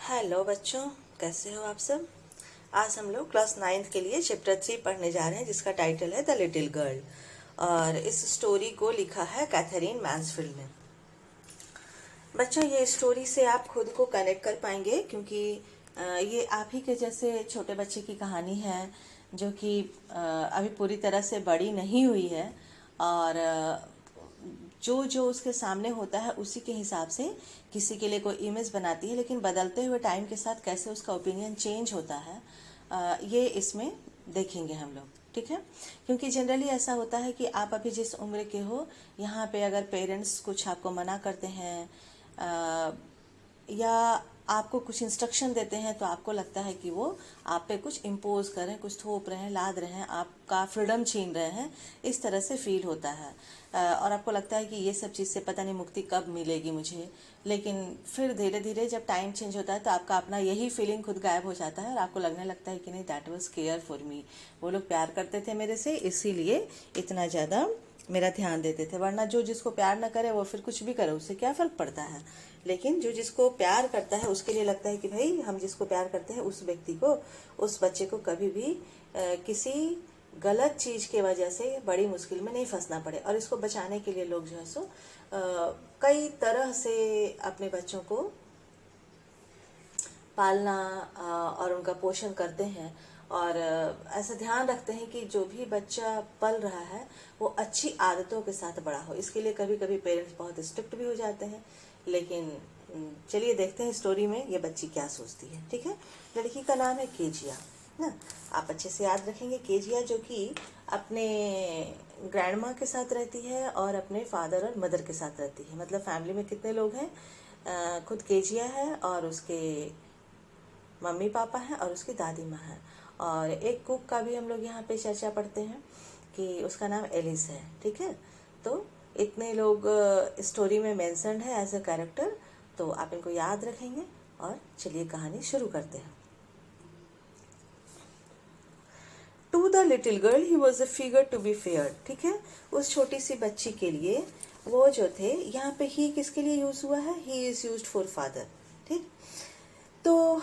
Hello बच्चों, कैसे हो आप सब। आज हम लोग क्लास 9th के लिए चैप्टर 3 पढ़ने जा रहे हैं, जिसका टाइटल है द लिटिल गर्ल। और इस स्टोरी को लिखा है कैथरीन मैन्सफील्ड ने। बच्चों, ये स्टोरी से आप खुद को कनेक्ट कर पाएंगे, क्योंकि ये आप ही के जैसे छोटे बच्चे की कहानी है, जो कि अभी पूरी तरह से बड़ी नहीं हुई है। और जो जो उसके सामने होता है उसी के हिसाब से किसी के लिए कोई इमेज बनाती है, लेकिन बदलते हुए टाइम के साथ कैसे उसका ओपिनियन चेंज होता है, ये इसमें देखेंगे हम लोग। ठीक है, क्योंकि जनरली ऐसा होता है कि आप अभी जिस उम्र के हो, यहाँ पे अगर पेरेंट्स कुछ आपको मना करते हैं या आपको कुछ इंस्ट्रक्शन देते हैं, तो आपको लगता है कि वो आप पे कुछ इम्पोज कर रहे हैं, कुछ थोप रहे हैं, लाद रहे हैं, आपका फ्रीडम छीन रहे हैं। इस तरह से फील होता है और आपको लगता है कि ये सब चीज़ से पता नहीं मुक्ति कब मिलेगी मुझे। लेकिन फिर धीरे धीरे जब टाइम चेंज होता है, तो आपका अपना यही फीलिंग खुद गायब हो जाता है और आपको लगने लगता है कि नहीं, that was care for me. वो लोग प्यार करते थे मेरे से, इसीलिए इतना ज़्यादा मेरा ध्यान देते थे। वरना जो जिसको प्यार न करे वो फिर कुछ भी करे, उससे क्या फ़र्क पड़ता है। लेकिन जो जिसको प्यार करता है उसके लिए लगता है कि भाई, हम जिसको प्यार करते हैं उस व्यक्ति को, उस बच्चे को कभी भी किसी गलत चीज़ की वजह से बड़ी मुश्किल में नहीं फंसना पड़े। और इसको बचाने के लिए लोग जो है सो कई तरह से अपने बच्चों को पालना और उनका पोषण करते हैं। और ऐसा ध्यान रखते हैं कि जो भी बच्चा पल रहा है वो अच्छी आदतों के साथ बड़ा हो। इसके लिए कभी कभी पेरेंट्स बहुत स्ट्रिक्ट भी हो जाते हैं। लेकिन चलिए देखते हैं स्टोरी में ये बच्ची क्या सोचती है। ठीक है, लड़की का नाम है केजिया ना। आप अच्छे से याद रखेंगे, केजिया, जो कि अपने ग्रैंड माँ के साथ रहती है और अपने फादर और मदर के साथ रहती है। मतलब फैमिली में कितने लोग हैं, खुद केजिया है और उसके मम्मी पापा हैं और उसकी दादी माँ है। और एक कुक का भी हम लोग यहाँ पे चर्चा पढ़ते हैं कि उसका नाम एलिस है। ठीक है, तो इतने लोग स्टोरी में मेंशन्ड है एज अ कैरेक्टर, तो आप इनको याद रखेंगे। और चलिए कहानी शुरू करते हैं। To the little girl he was a figure to be fair. ठीक है, उस छोटी सी बच्ची के लिए वो जो थे, यहाँ पे ही किसके लिए यूज हुआ है, he is used for father. ठीक, तो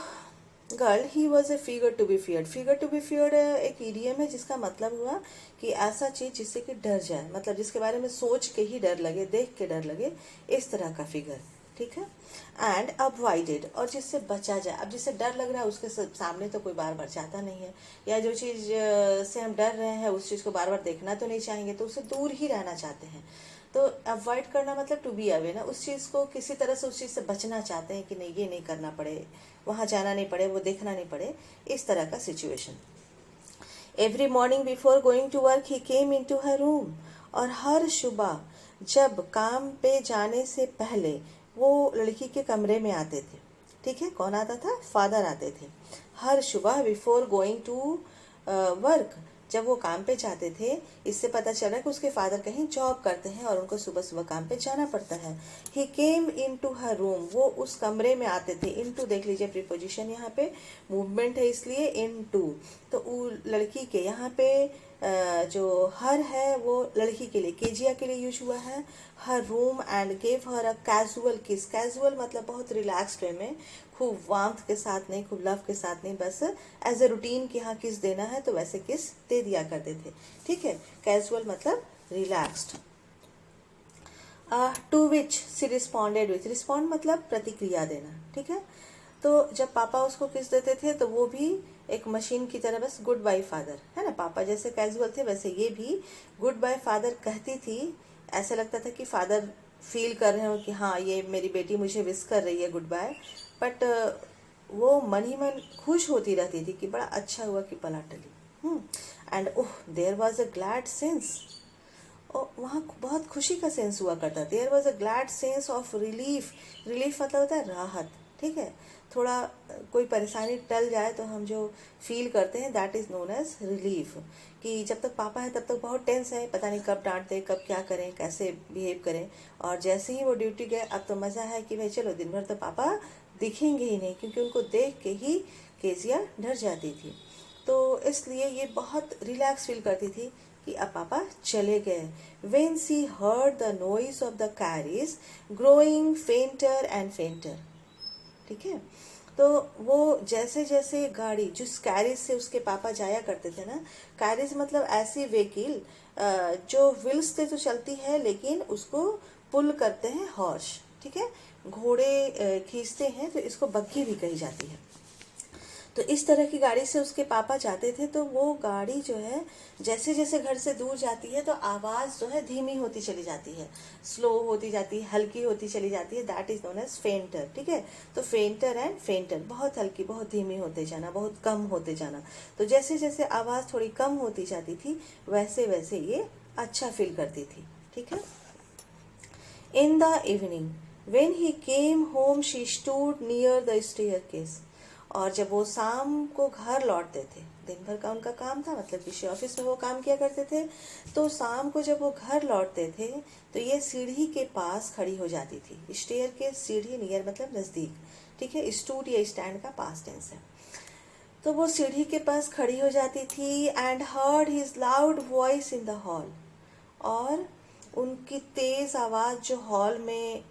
girl he was a figure to be feared. Figure to be feared एक इडियम है जिसका मतलब हुआ कि ऐसा चीज जिससे कि डर जाए, मतलब जिसके बारे में सोच के ही डर लगे, देख के डर लगे, इस तरह का फिगर। ठीक है, एंड अवॉइडेड, और जिससे बचा जाए। अब जिससे डर लग रहा है उसके सामने तो कोई बार बार जाता नहीं है, या जो चीज से हम डर रहे हैं उस चीज को बार बार देखना तो नहीं चाहेंगे, तो उससे दूर ही रहना चाहते हैं। तो अवॉइड करना मतलब टू बी अवे ना, उस चीज को किसी तरह से उस चीज से बचना चाहते हैं कि नहीं, ये नहीं करना पड़े, वहां जाना नहीं पड़े, वो देखना नहीं पड़े, इस तरह का situation. Every morning before going to work he came in to her room. और हर सुबह जब काम पे जाने से पहले वो लड़की के कमरे में आते थे। ठीक है, कौन आता था, फादर आते थे। हर सुबह बिफोर गोइंग टू वर्क, जब वो काम पे जाते थे, इससे पता चला कि उसके फादर कहीं जॉब करते हैं और उनको सुबह सुबह काम पे जाना पड़ता है। ही came in to her room, वो उस कमरे में आते थे। इन टू देख लीजिए, प्रीपोजिशन यहाँ पे मूवमेंट है, इसलिए इन टू। तो लड़की के यहाँ पे जो हर है वो लड़की के लिए, केजिया के लिए यूज हुआ है। Her room and gave her a casual kiss. Casual मतलब बहुत रिलैक्स्ड वे में, खूब वार्मथ के साथ नहीं, खूब लव के साथ नहीं, बस एज ए रूटीन कि हाँ किस देना है तो वैसे किस दे दिया करते थे। ठीक है, कैजुअल मतलब relaxed. To which she responded with, respond मतलब प्रतिक्रिया देना। ठीक है, तो जब पापा उसको किस देते थे तो वो भी एक मशीन की तरह, बस गुड बाय फादर, है ना। पापा जैसे कैजुअल थे वैसे ये भी गुड बाय फादर कहती थी। ऐसा लगता था कि फादर फील कर रहे हो कि हाँ ये मेरी बेटी मुझे विश कर रही है गुड बाय, बट वो मन ही मन खुश होती रहती थी कि बड़ा अच्छा हुआ कि पला टली। And oh there was a glad sense, और वहाँ बहुत खुशी का सेंस हुआ करता। There was a glad sense of relief. Relief मतलब होता है राहत। ठीक है, थोड़ा कोई परेशानी टल जाए तो हम जो फील करते हैं that is known as relief. कि जब तक पापा है तब तक बहुत टेंस है, पता नहीं कब डांट दे, कब क्या करें, कैसे बिहेव करें। और जैसे ही वो ड्यूटी गए, अब तो मज़ा है कि भाई चलो दिन भर तो पापा दिखेंगे ही नहीं, क्योंकि उनको देख के ही केजिया डर जाती थी। तो इसलिए ये बहुत रिलैक्स फील करती थी कि अब पापा चले गए। When she heard the noise of the carriage growing fainter and fainter, ठीक है, तो वो जैसे जैसे गाड़ी जिस कैरेज से उसके पापा जाया करते थे ना, कैरेज मतलब ऐसी व्हीकल जो व्हील्स से तो चलती है लेकिन उसको पुल करते हैं हॉर्स, ठीक है, घोड़े खींचते हैं, तो इसको बग्गी भी कही जाती है। तो इस तरह की गाड़ी से उसके पापा जाते थे, तो वो गाड़ी जो है जैसे जैसे घर से दूर जाती है तो आवाज़ जो है धीमी होती चली जाती है, स्लो होती जाती है, हल्की होती चली जाती है, that is known as fainter, ठीक है। तो फेंटर एंड फेंटर, बहुत हल्की बहुत धीमी होते जाना, बहुत कम होते जाना। तो जैसे जैसे आवाज़ थोड़ी कम होती जाती थी वैसे वैसे ये अच्छा फील करती थी, ठीक है। In the evening, when he came home, she stood near the staircase. और जब वो शाम को घर लौटते थे, दिन भर का उनका काम था, मतलब किसी ऑफिस में वो काम किया करते थे, तो शाम को जब वो घर लौटते थे तो ये सीढ़ी के पास खड़ी हो जाती थी। स्टेयर के सीढ़ी, नियर मतलब नज़दीक, ठीक है। स्टूड या स्टैंड का पास्ट टेंस है। तो वो सीढ़ी के पास खड़ी हो जाती थी and heard his loud voice in the hall, और उनकी तेज आवाज़ जो हॉल में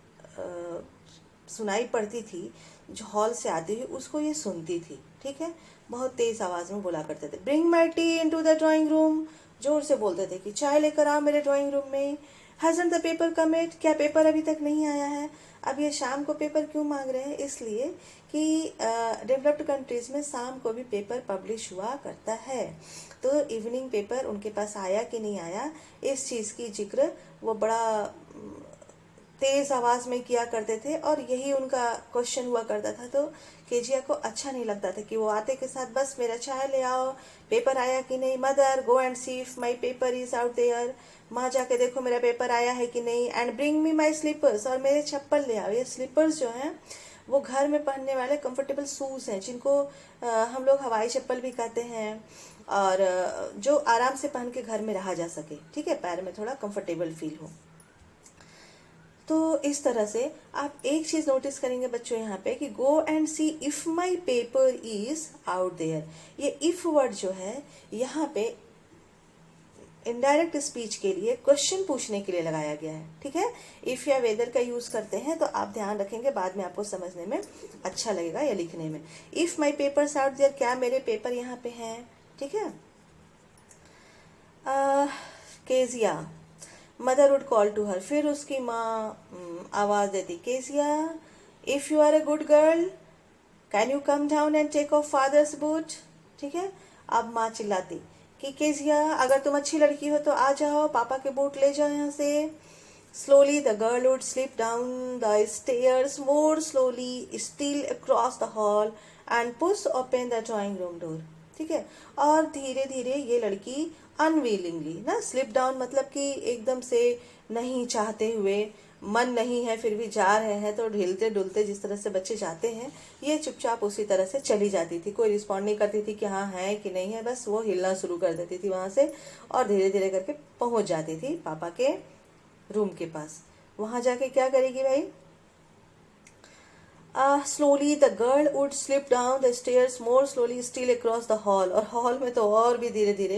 सुनाई पड़ती थी, जो हॉल से आती हुई, उसको ये सुनती थी, ठीक है। बहुत तेज आवाज़ में बोला करते थे, bring my T into the drawing room, जोर से बोलते थे कि चाय लेकर आओ मेरे ड्राइंग रूम में। Hasn't the paper come it, क्या पेपर अभी तक नहीं आया है। अब ये शाम को पेपर क्यों मांग रहे हैं, इसलिए कि डेवलप्ड कंट्रीज में शाम को भी पेपर पब्लिश हुआ करता है। तो इवनिंग पेपर उनके पास आया कि नहीं आया, इस चीज़ की जिक्र वो बड़ा तेज आवाज में किया करते थे, और यही उनका क्वेश्चन हुआ करता था। तो केजिया को अच्छा नहीं लगता था कि वो आते के साथ बस मेरा चाय ले आओ, पेपर आया कि नहीं, mother go and see if my paper is out there, माँ जाके देखो मेरा पेपर आया है कि नहीं, and bring me my slippers, और मेरे चप्पल ले आओ। ये स्लीपर्स जो हैं वो घर में पहनने वाले कंफर्टेबल शूज हैं, जिनको हम लोग हवाई चप्पल भी कहते हैं, और जो आराम से पहन के घर में रहा जा सके, ठीक है, पैर में थोड़ा कंफर्टेबल फील हो। तो इस तरह से आप एक चीज नोटिस करेंगे बच्चों यहाँ पे कि go and see if my paper is out there, ये इफ वर्ड जो है यहाँ पे इनडायरेक्ट स्पीच के लिए, क्वेश्चन पूछने के लिए लगाया गया है, ठीक है। इफ या वेदर का यूज करते हैं तो आप ध्यान रखेंगे, बाद में आपको समझने में अच्छा लगेगा या लिखने में। If my papers out there, क्या मेरे पेपर यहाँ पे हैं, ठीक है। Kezia, mother would call to her, फिर उसकी माँ आवाज देती, Kezia if you are a good girl can you come down and take off father's boot, ठीक है। अब माँ चिल्लाती कि केजिया अगर तुम अच्छी लड़की हो तो आ जाओ, पापा के बूट ले जाओ यहाँ से। Slowly the girl would slip down the stairs more slowly still across the hall and push open the drawing room door, ठीक है। और धीरे धीरे ये लड़की अनविलिंगली ना, स्लिप डाउन मतलब कि एकदम से नहीं चाहते हुए, मन नहीं है फिर भी जा रहे हैं तो ढिलते डुलते जिस तरह से बच्चे जाते हैं, ये चुपचाप उसी तरह से चली जाती थी। कोई रिस्पॉन्ड नहीं करती थी कि हाँ है कि नहीं है, बस वो हिलना शुरू कर देती थी वहां से, और धीरे धीरे करके पहुंच जाती थी पापा के रूम के पास। वहां जाके क्या करेगी भाई, slowly the girl would slip down the stairs more slowly still across the hall, और हॉल में तो और भी धीरे धीरे,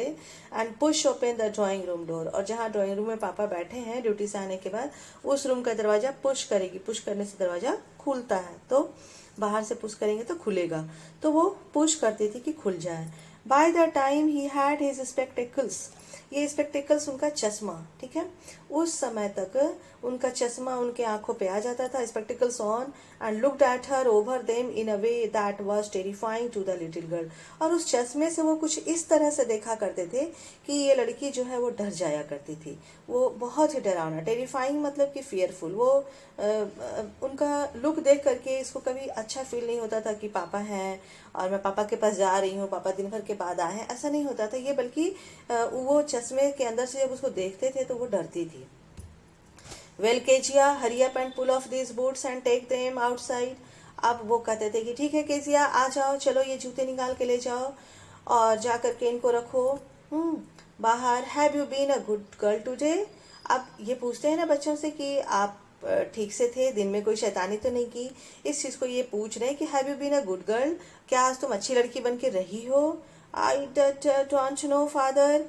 and push open the drawing room door, और जहाँ ड्राइंग रूम में पापा बैठे हैं ड्यूटी से आने के बाद, उस रूम का दरवाजा पुश करेगी। पुश करने से दरवाजा खुलता है, तो बाहर से पुश करेंगे तो खुलेगा, तो वो पुश करती थी कि खुल जाए। By the time he had his spectacles, ये स्पेक्टेकल्स उनका चश्मा, ठीक है, उस समय तक उनका चश्मा उनके आंखों पे आ जाता था, spectacles on, and looked at her over them in a way that was terrifying to the little girl, और उस चश्मे से वो कुछ इस तरह से देखा करते थे कि ये लड़की जो है वो डर जाया करती थी, वो बहुत ही डरावना, टेरिफाइंग मतलब कि फियरफुल, वो उनका लुक देख करके इसको कभी अच्छा फील नहीं होता था कि पापा हैं और मैं पापा के पास जा रही हूँ, पापा दिन भर के बाद आए हैं, ऐसा नहीं होता था ये, बल्कि वो चश्मे के अंदर से जब उसको देखते थे तो वो डरती थी। Well Kezia hurry up and pull off this boots and take them outside, अब वो कहते थे कि ठीक है केजिया आ जाओ, चलो ये जूते निकाल के ले जाओ और जा करके इनको रखो बाहर। Have you been a good girl today, अब ये पूछते हैं ना बच्चों से कि आप ठीक से थे, दिन में कोई शैतानी तो नहीं की, इस चीज को ये पूछ रहे हैं कि have you been a good girl, क्या आज तुम अच्छी लड़की बन के रही हो। आई डोंट नो फादर,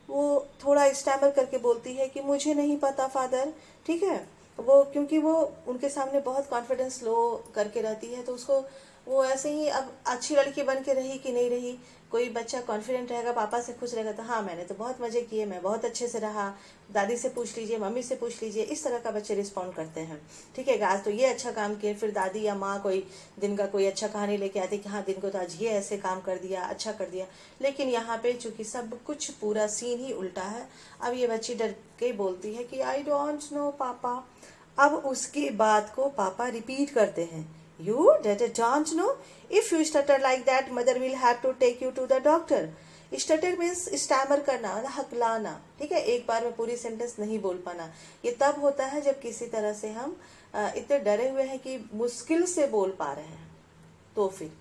वो थोड़ा स्टैमर करके बोलती है कि मुझे नहीं पता फादर, ठीक है। वो क्योंकि वो उनके सामने बहुत कॉन्फिडेंस लो करके रहती है, तो उसको वो ऐसे ही, अब अच्छी लड़की बन के रही कि नहीं रही, कोई बच्चा कॉन्फिडेंट रहेगा, पापा से खुश रहेगा तो हाँ मैंने तो बहुत मजे किए, मैं बहुत अच्छे से रहा, दादी से पूछ लीजिए, मम्मी से पूछ लीजिए, इस तरह का बच्चे रिस्पॉन्ड करते हैं। ठीक है, आज तो ये अच्छा काम किए, फिर दादी या माँ कोई दिन का कोई अच्छा कहानी लेके आती कि हाँ दिन को तो आज ये ऐसे काम कर दिया, अच्छा कर दिया। लेकिन यहाँ पे चूंकि सब कुछ पूरा सीन ही उल्टा है, अब ये बच्ची डर के बोलती है कि आई डोंट नो पापा। अब उसकी बात को पापा रिपीट करते हैं, you don't know, if you stutter like that mother will have to take you to the doctor. Stutter means stammer करना, मतलब हकलाना। ठीक है, एक बार में पूरी सेंटेंस नहीं बोल पाना। ये तब होता है जब किसी तरह से हम इतने डरे हुए हैं कि मुश्किल से बोल पा रहे हैं, तो फिर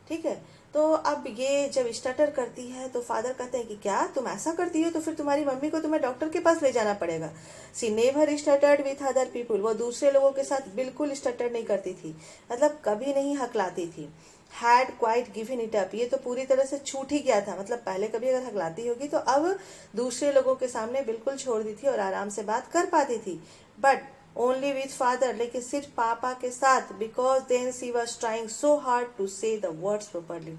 ठीक है। तो अब ये जब स्टटर करती है तो फादर कहते हैं कि क्या तुम ऐसा करती हो, तो फिर तुम्हारी मम्मी को तुम्हें डॉक्टर के पास ले जाना पड़ेगा। सी नेवर स्टटर्ड विथ अदर पीपुल, वो दूसरे लोगों के साथ बिल्कुल स्टटर नहीं करती थी, मतलब कभी नहीं हकलाती थी। Had quite given it up, ये तो पूरी तरह से छूट ही गया था, मतलब पहले कभी अगर हकलाती होगी तो अब दूसरे लोगों के सामने बिल्कुल छोड़ दी थी और आराम से बात कर पाती थी। बट ओनली विथ फादर, लेकिन सिर्फ पापा के साथ, because then she was trying so hard to say the words properly.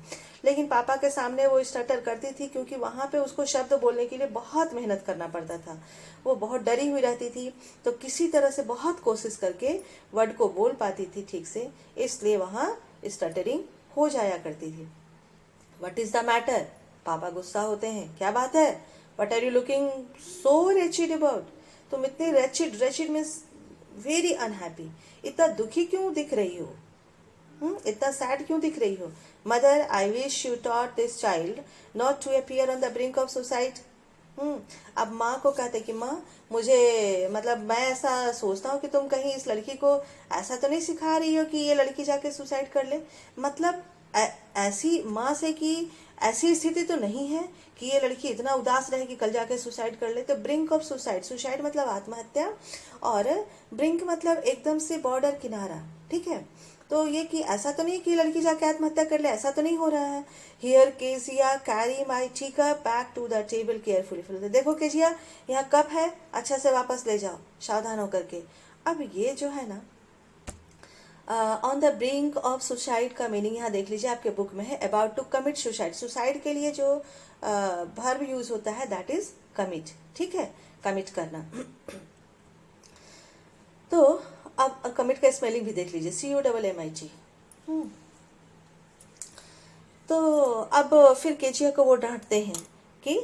लेकिन पापा के सामने वो स्टटर करती थी क्योंकि वहां पे उसको शब्द बोलने के लिए बहुत मेहनत करना पड़ता था, वो बहुत डरी हुई रहती थी, तो किसी तरह से बहुत कोशिश करके वर्ड को बोल पाती थी ठीक से, इसलिए वहां स्टटरिंग हो जाया करती थी। वट इज द मैटर, पापा गुस्सा होते हैं, क्या बात है, what are you looking so wretched about, तुम इतने wretched, wretched means very unhappy, इतना दुखी क्यों दिख रही हो, इतना सैड क्यों दिख रही हो। Mother, I wish you taught this child not to appear on the brink of suicide. अब माँ को कहते कि माँ मुझे, मतलब मैं ऐसा सोचता हूँ कि तुम कहीं इस लड़की को ऐसा तो नहीं सिखा रही हो कि ये लड़की जाके सुसाइड कर ले, मतलब ऐसी माँ से कि ऐसी स्थिति तो नहीं है कि ये लड़की इतना उदास रहे कि कल जाके सुसाइड कर ले। तो ब्रिंक ऑफ सुसाइड, सुसाइड मतलब आत्महत्या, और ब्रिंक मतलब एकदम से बॉर्डर किनारा। ठीक है, तो ये कि ऐसा तो नहीं कि लड़की जाके आत्महत्या कर ले, ऐसा तो नहीं हो रहा है। Here Kezia carry my tea cup back to the table carefully, फिर देखो केजिया यहाँ कप है, अच्छा से वापस ले जाओ सावधान होकर के। अब ये जो है ना on the brink of suicide का मीनिंग यहाँ देख लीजिए, आपके बुक में है about to commit suicide. Suicide के लिए जो वर्ब यूज होता है दैट इज कमिट। ठीक है, कमिट करना। तो अब कमिट का स्पेलिंग भी देख लीजिए, COMMIT। तो अब फिर केजिया को वो डांटते हैं कि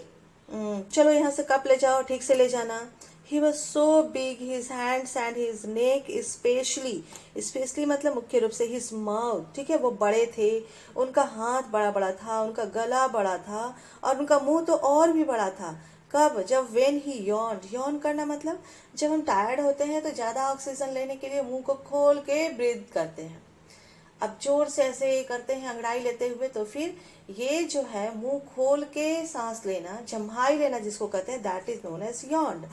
चलो यहाँ से कप ले जाओ, ठीक से ले जाना। ही was so big, his hands and his neck specially मतलब मुख्य रूप से हिज माउथ। ठीक है, वो बड़े थे, उनका हाथ बड़ा बड़ा था, उनका गला बड़ा था, और उनका मुंह तो और भी बड़ा था। कब, जब वेन ही यॉन करना मतलब जब हम टायर्ड होते हैं तो ज्यादा ऑक्सीजन लेने के लिए मुंह को खोल के ब्रीथ करते हैं। अब जोर से ऐसे करते हैं अंगड़ाई लेते हुए, तो फिर ये जो है मुंह खोल के सांस लेना, जम्हाई लेना जिसको कहते हैं, that is known as yawned.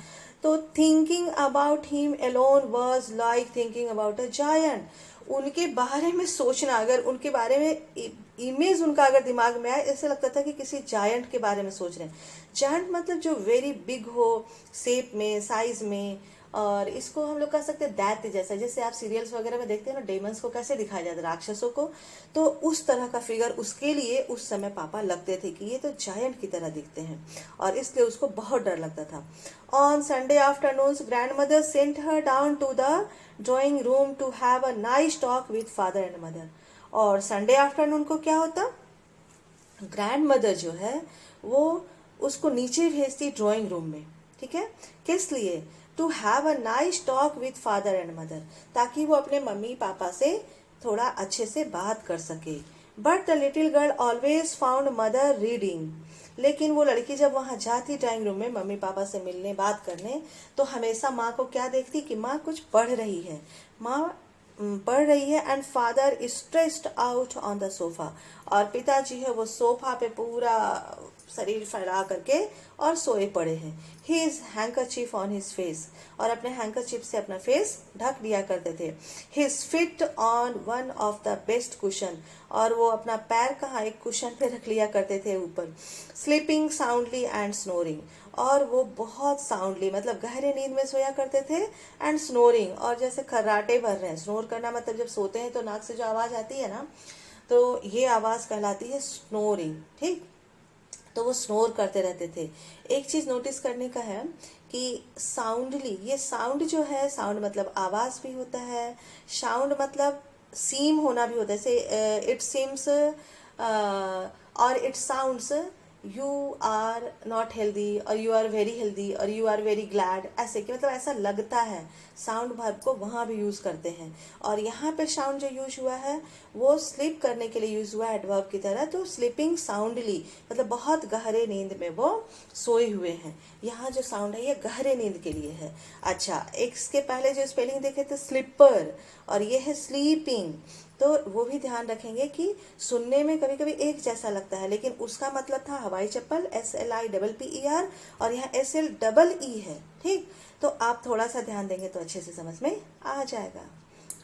तो thinking about him alone was like thinking about a giant. उनके बारे में सोचना, अगर उनके बारे में इमेज उनका अगर दिमाग में आए, ऐसे लगता था कि किसी जायंट के बारे में सोच रहे हैं। जायंट मतलब जो वेरी बिग हो शेप में, साइज में, और इसको हम लोग कह सकते हैं दैत्य जैसा, जैसे आप सीरियल्स वगैरह में देखते हैं ना, डेमंस को कैसे दिखाया जाता है, राक्षसों को, तो उस तरह का फिगर उसके लिए उस समय पापा लगते थे कि ये तो जायंट की तरह दिखते हैं, और इसलिए उसको बहुत डर लगता था। On Sunday afternoon grandmother sent her down to the drawing room to have a nice talk with father and mother. और संडे आफ्टरनून को क्या होता, ग्रैंड मदर जो है वो उसको नीचे भेजती ड्राइंग रूम में। ठीक है, किस लिए, to have a nice talk with father and mother, ताकि वो अपने मम्मी पापा से थोड़ा अच्छे से बात कर सके। But the little girl always found mother reading, लेकिन वो लड़की जब वहां जाती ड्राइंग रूम में मम्मी पापा से मिलने, बात करने, तो हमेशा माँ को क्या देखती कि माँ कुछ पढ़ रही है, माँ पढ़ रही है। And father stressed out on the sofa, और पिताजी है वो सोफा पे पूरा शरीर फैला करके और सोए पड़े हैं। He is handkerchief on his face, और अपने हैंकरचीफ से अपना फेस ढक दिया करते थे। His fit on one of the best cushion, और वो अपना पैर कहाँ एक कुशन पे रख लिया करते थे ऊपर। स्लीपिंग साउंडली एंड स्नोरिंग, और वो बहुत साउंडली मतलब गहरे नींद में सोया करते थे, एंड स्नोरिंग, और जैसे खर्राटे भर रहे हैं। स्नोर करना मतलब जब सोते हैं तो नाक से जो आवाज आती है ना, तो ये आवाज कहलाती है स्नोरिंग। ठीक, तो वो स्नोर करते रहते थे। एक चीज नोटिस करने का है कि साउंडली, ये साउंड जो है, साउंड मतलब आवाज भी होता है, साउंड मतलब सीम होना भी होता है। जैसे इट सीम्स और it sounds you are not healthy, और यू आर वेरी हेल्दी, और यू आर वेरी ग्लैड, ऐसे कि मतलब ऐसा लगता है। साउंड वर्ब को वहां भी यूज करते हैं। और यहाँ पे साउंड जो यूज हुआ है वो स्लीप करने के लिए यूज हुआ है एडवर्ब की तरह। तो स्लीपिंग साउंडली मतलब बहुत गहरे नींद में वो सोए हुए हैं। यहाँ जो साउंड है ये गहरे नींद के लिए है। अच्छा, एक इसके पहले जो स्पेलिंग देखे थे स्लीपर, और ये है स्लीपिंग। तो वो भी ध्यान रखेंगे कि सुनने में कभी कभी एक जैसा लगता है, लेकिन उसका मतलब था हवाई चप्पल, SLIPPER, और यहाँ SLEE है। ठीक, तो आप थोड़ा सा ध्यान देंगे तो अच्छे से समझ में आ जाएगा।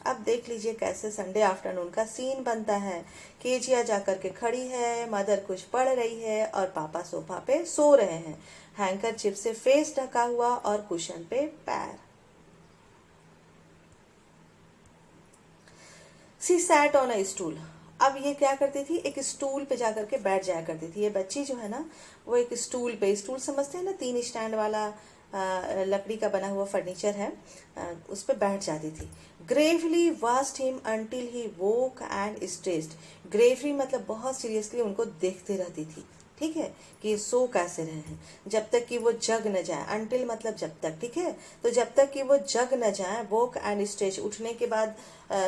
अब देख लीजिए कैसे संडे आफ्टरनून का सीन बनता है। केजिया जाकर के खड़ी है, मदर कुछ पढ़ रही है, और पापा सोफा पे सो रहे हैं, हैंकरचीफ से फेस ढका हुआ और कुशन पे पैर। She sat on a stool. अब ये क्या करती थी, एक स्टूल पे जाकर के बैठ जाया करती थी। ये बच्ची जो है ना, वो एक स्टूल पे, स्टूल समझते हैं ना, 3 स्टैंड वाला लकड़ी का बना हुआ फर्नीचर है, उस पे बैठ जाती थी। Gravely vast him until he woke and stressed. Gravely मतलब बहुत सीरियसली उनको देखते रहती थी। ठीक है, कि सो कैसे रहे हैं, जब तक कि वो जग न जाए। अंटिल मतलब जब तक। ठीक है, तो जब तक कि वो जग न जाए। वोक एंड स्ट्रेच, उठने के बाद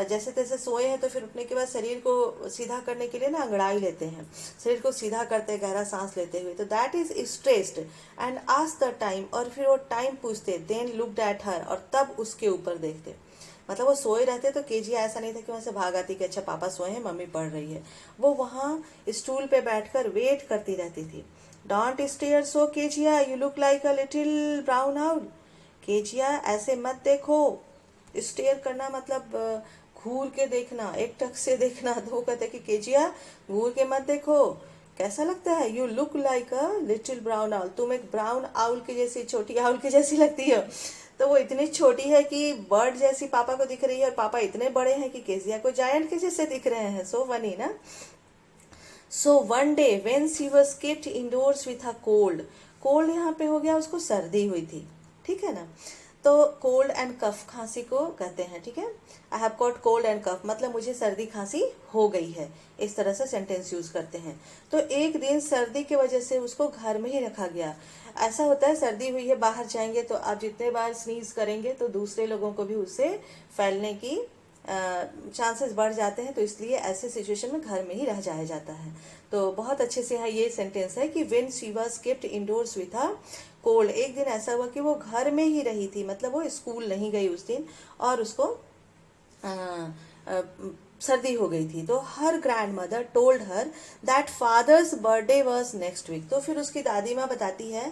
जैसे तैसे सोए हैं तो फिर उठने के बाद शरीर को सीधा करने के लिए ना अंगड़ाई लेते हैं, शरीर को सीधा करते हैं गहरा सांस लेते हुए। तो that is stressed and ask the time, और फिर वो टाइम पूछते, देन लुक्ड एट हर, और तब उसके ऊपर देखते। मतलब वो सोए रहते तो केजिया ऐसा नहीं था कि वहां से भाग आती कि अच्छा पापा सोए हैं, मम्मी पढ़ रही है। वो वहां स्टूल पे बैठकर वेट करती रहती थी। Don't stare so Kezia, you look like a little brown owl. Kezia ऐसे मत देखो। स्टेयर करना मतलब घूर के देखना, एक टक से देखना। तो वो कहते कि केजिया घूर के मत देखो, कैसा लगता है, you look like a little brown owl, तुम एक ब्राउन आउल की जैसी, छोटी आउल की जैसी लगती हो। तो वो इतनी छोटी है कि बर्ड जैसी पापा को दिख रही है, और पापा इतने बड़े हैं कि केजिया को जायंट के जैसे दिख रहे हैं। सो फनी ना। So one day when she was kept indoors with a cold. Cold यहाँ पे हो गया, उसको सर्दी हुई थी। ठीक है ना, तो कोल्ड एंड कफ खांसी को कहते हैं। ठीक है, I have got cold and cough मतलब मुझे सर्दी खांसी हो गई है, इस तरह से सेंटेंस यूज करते हैं। तो एक दिन सर्दी की वजह से उसको घर में ही रखा गया। ऐसा होता है, सर्दी हुई है, बाहर जाएंगे तो आप जितने बार स्नीज करेंगे तो दूसरे लोगों को भी उससे फैलने की चांसेस बढ़ जाते हैं। तो इसलिए ऐसे सिचुएशन में घर में ही रह जाया जाता है। तो बहुत अच्छे से है ये सेंटेंस है कि when she was kept indoors with a cold. एक दिन ऐसा हुआ कि वो घर में ही रही थी, मतलब वो स्कूल नहीं गई उस दिन, और उसको सर्दी हो गई थी। तो her grandmother told her that father's birthday was next week. तो फिर उसकी दादी माँ बताती है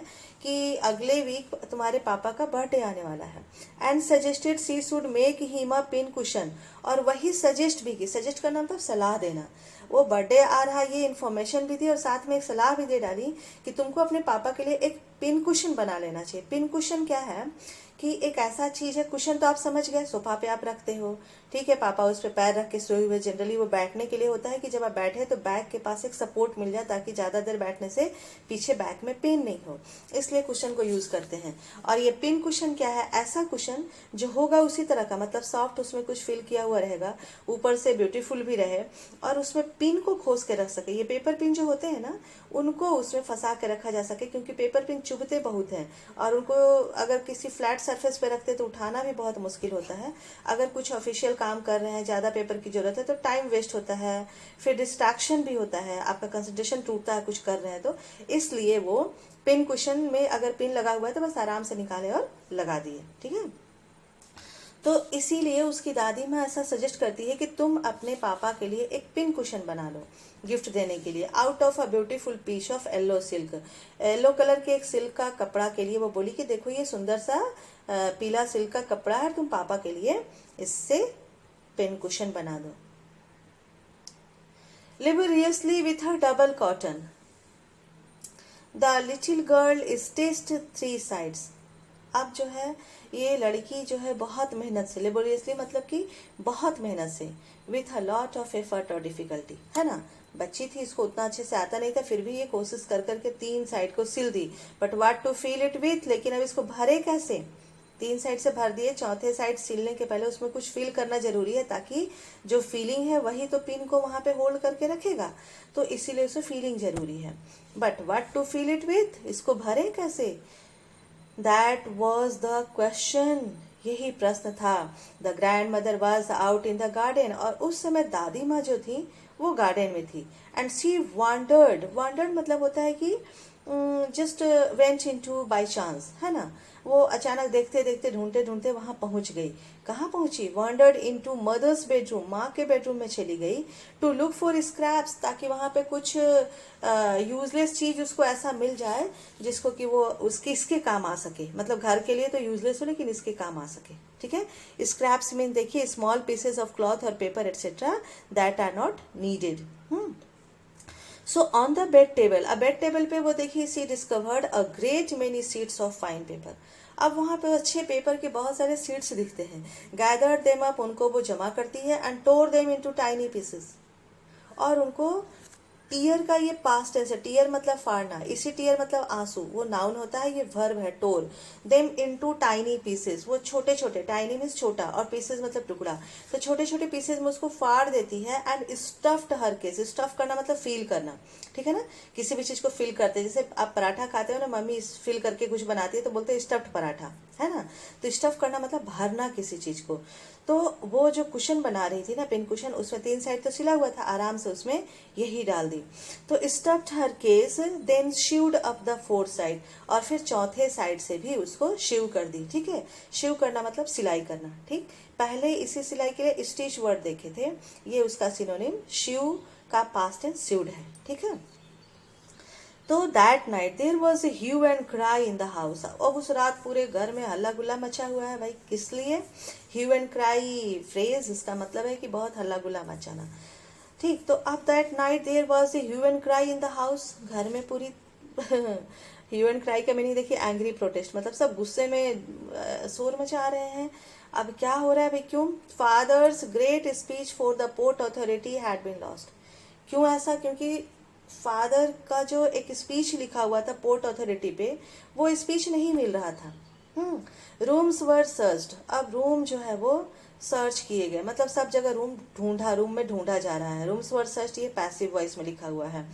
कि अगले वीक तुम्हारे पापा का बर्थडे आने वाला है। And suggested she should make him a pin cushion, और वही सजेस्ट भी की, सजेस्ट करना मतलब सलाह देना। वो बर्थडे आ रहा ये इन्फॉर्मेशन भी दी, और साथ में एक सलाह भी दे डाली कि तुमको अपने पापा के लिए एक पिन कुशन बना लेना चाहिए। पिन कुशन क्या है कि एक ऐसा चीज है, कुशन तो आप समझ गए, सोफा पे आप रखते हो। ठीक है, पापा उस पे पैर रख के सोए हुए, जनरली वो बैठने के लिए होता है कि जब आप बैठे तो बैक के पास एक सपोर्ट मिल जाए, ताकि ज्यादा देर बैठने से पीछे बैक में पेन नहीं हो, इसलिए कुशन को यूज करते हैं। और ये पिन कुशन क्या है, ऐसा कुशन जो होगा उसी तरह का, मतलब सॉफ्ट, उसमें कुछ फिल किया हुआ रहेगा, ऊपर से ब्यूटीफुल भी रहे, और उसमें पिन को खोस के रख सके। ये पेपर पिन जो होते हैं ना, उनको उसमें फंसा के रखा जा सके, क्योंकि पेपर पिन चुभते बहुत हैं, और उनको अगर किसी फ्लैट सरफेस पे रखते तो उठाना भी बहुत मुश्किल होता है। अगर कुछ ऑफिशियल काम कर रहे हैं, ज्यादा पेपर की जरूरत है, तो टाइम वेस्ट होता है, फिर डिस्ट्रैक्शन भी होता है, आपका कंसंट्रेशन टूटता है कुछ कर रहे हैं तो। इसलिए वो पिन कुशन में अगर पिन लगा हुआ है तो बस आराम से निकाले और लगा दिए। ठीक है, तो इसीलिए उसकी दादी माँ ऐसा सजेस्ट करती है कि तुम अपने पापा के लिए एक पिन कुशन बना लो गिफ्ट देने के लिए, out of a beautiful piece of yellow silk. Yellow colour के एक सिल्क का कपड़ा के लिए वो बोली कि देखो ये सुंदर सा पीला सिल्क का कपड़ा है, तुम पापा के लिए इससे पिन कुशन बना दो। Laboriously with her double cotton, the little girl stitched 3 sides. अब जो है ये लड़की जो है बहुत मेहनत से, लेबोरियसली मतलब कि बहुत मेहनत से, with a lot of effort और डिफिकल्टी, है ना। बच्ची थी, इसको उतना अच्छे से आता नहीं था, फिर भी ये कोशिश कर करके 3 साइड को सिल दी। But what to fill it with, लेकिन अब इसको भरे कैसे। 3 साइड से भर दिए, चौथे साइड सिलने के पहले उसमें कुछ फिल करना जरूरी है, ताकि जो फीलिंग है वही तो पिन को वहां पे होल्ड करके रखेगा, तो इसीलिए उसे फीलिंग जरूरी है। But what to fill it with, इसको भरे कैसे, दैट वॉज द क्वेश्चन, यही प्रश्न था। The grand mother was out in the garden, और उस समय दादी माँ जो थी वो गार्डन में थी। एंड शी वांडर्ड, वांडर्ड मतलब होता है कि just went into by chance, है ना। वो अचानक देखते देखते ढूंढते ढूंढते वहां पहुंच गई। कहाँ पहुंची, वांडर्ड इनटू मदर्स बेडरूम, माँ के बेडरूम में चली गई। टू लुक फॉर स्क्रैप्स, ताकि वहां पे कुछ यूजलेस चीज उसको ऐसा मिल जाए जिसको कि वो उसके इसके काम आ सके, मतलब घर के लिए तो यूजलेस हो लेकिन इसके काम आ सके, ठीक है। स्क्रैप्स मीन देखिए स्मॉल पीसेस ऑफ क्लॉथ और paper etcetera that are not needed. So on the bed table, अब बेड टेबल पे वो देखिए she discovered a great many sheets of fine paper. अब वहां पे अच्छे पेपर के बहुत सारे शीट्स दिखते हैं। गैदर्ड देम अप, उनको वो जमा करती है। And tore them into tiny pieces, और उनको टीयर का ये पास्ट टेंस है, टीयर मतलब फाड़ना, इसी टीयर मतलब आंसू, वो नाउन होता है, ये वर्ब है टोर। देम इनटू टाइनी पीसेस, वो छोटे छोटे, टाइनी मीन्स छोटा और पीसेस मतलब टुकड़ा, तो छोटे छोटे पीसेस में उसको फाड़ देती है। And stuffed her case, stuff करना मतलब फील करना, ठीक है ना। किसी भी चीज को फील करते हैं, जैसे आप पराठा खाते हो ना, मम्मी फील करके कुछ बनाती है तो बोलते हैं स्टफ्ड पराठा, है ना। तो स्टफ करना मतलब भरना किसी चीज को। तो वो जो कुशन बना रही थी ना, पिन कुशन, उसमें 3 साइड तो सिला हुआ था, आराम से उसमें यही डाल दी। तो stuffed her case, then sewed up the 4th side, और फिर चौथे साइड से भी उसको शिव कर दी, ठीक है। शिव करना मतलब सिलाई करना, ठीक। पहले इसी सिलाई के लिए स्टिच वर्ड देखे थे, ये उसका सिनोनिम शिव का पास्ट टेंस शिव्ड है, ठीक है। तो that night there was a hue and cry in the house, अब उस रात पूरे घर में हल्ला गुल्ला मचा हुआ है। भाई किस लिए, ह्यू एंड क्राई फ्रेज, इसका मतलब है कि बहुत हल्ला गुल्ला मचाना, ठीक। तो अब that night there was a hue and cry in the house, घर में पूरी ह्यू एंड क्राई का मीनिंग देखिए एंग्री प्रोटेस्ट, मतलब सब गुस्से में शोर मचा रहे हैं। अब क्या हो रहा है भाई, क्यों, father's great speech for the port authority had been lost. क्यों ऐसा, क्योंकि फादर का जो एक स्पीच लिखा हुआ था पोर्ट अथॉरिटी पे, वो स्पीच नहीं मिल रहा था। रूम्स वर सर्च्ड, अब रूम जो है वो सर्च किए गए, मतलब सब जगह रूम ढूंढा, रूम में ढूंढा जा रहा है। रूम्स वर सर्च्ड ये पैसिव वॉइस में लिखा हुआ है,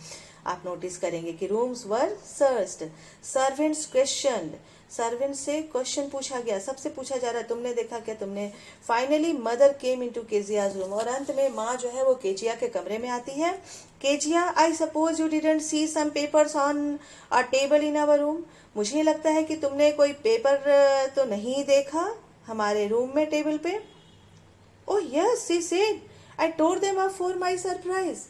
आप नोटिस करेंगे कि रूम्स वर सर्च्ड। सर्वेंट्स क्वेश्चनड, सर्वेंट से क्वेश्चन पूछा गया, सबसे पूछा जा रहा है तुमने देखा क्या, तुमने। Finally mother came into Keziah's room, और अंत में माँ जो है वो केजिया के कमरे में आती है। Kezia, I suppose you didn't see some papers on a table in our room, मुझे लगता है कि तुमने कोई पेपर तो नहीं देखा हमारे रूम में टेबल पे। Oh yes she said, I tore them up for my surprise.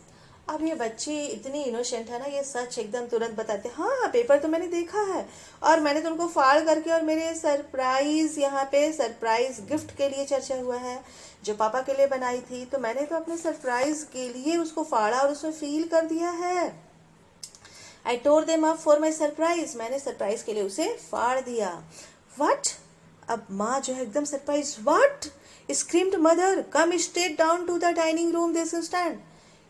अब ये बच्ची इतनी इनोसेंट है ना, ये सच एकदम तुरंत बताते, हाँ पेपर तो मैंने देखा है, और मैंने तो उनको फाड़ करके, और मेरे सरप्राइज, यहाँ पे सरप्राइज गिफ्ट के लिए चर्चा हुआ है जो पापा के लिए बनाई थी, तो मैंने तो अपने सरप्राइज के लिए उसको फाड़ा और उसमें फील कर दिया है। I tore them up for my surprise, मैंने सरप्राइज के लिए उसे फाड़ दिया। वट, अब माँ जो है एकदम surprise, what screamed mother, come straight down to the dining room this instant,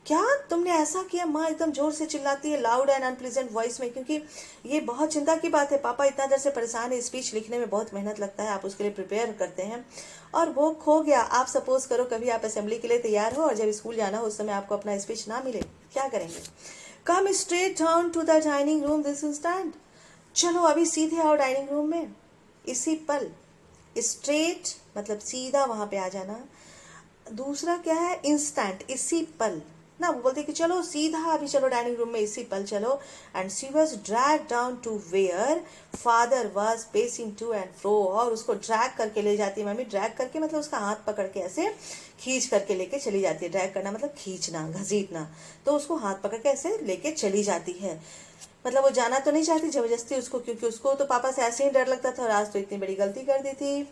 क्या तुमने ऐसा किया, माँ एकदम जोर से चिल्लाती है लाउड एंड अनप्लीजेंट वॉइस में, क्योंकि ये बहुत चिंता की बात है, पापा इतना देर से परेशान है, स्पीच लिखने में बहुत मेहनत लगता है, आप उसके लिए प्रिपेयर करते हैं और वो खो गया। आप सपोज करो कभी आप असेंबली के लिए तैयार हो और जब स्कूल जाना हो उस समय आपको अपना स्पीच ना मिले, क्या करेंगे। Come straight down to the dining room this instant, चलो अभी सीधे आओ डाइनिंग रूम में, इसी पल। स्ट्रेट मतलब सीधा वहां पे आ जाना। दूसरा क्या है, इंस्टेंट, इसी पल, ना, वो बोलते कि चलो सीधा अभी चलो डाइनिंग रूम में इसी पल चलो। And she was drag down to where father was pacing to and fro, और उसको ड्रैग करके ले जाती है मम्मी। ड्रैग करके मतलब उसका हाथ पकड़ के ऐसे खींच करके लेके चली जाती है। ड्रैग करना मतलब खींचना, घसीटना, तो उसको हाथ पकड़ के ऐसे लेके चली जाती है। मतलब वो जाना तो नहीं चाहती जबरदस्ती उसको, क्योंकि उसको तो पापा से ऐसे ही डर लगता था और आज तो इतनी बड़ी गलती कर दी थी।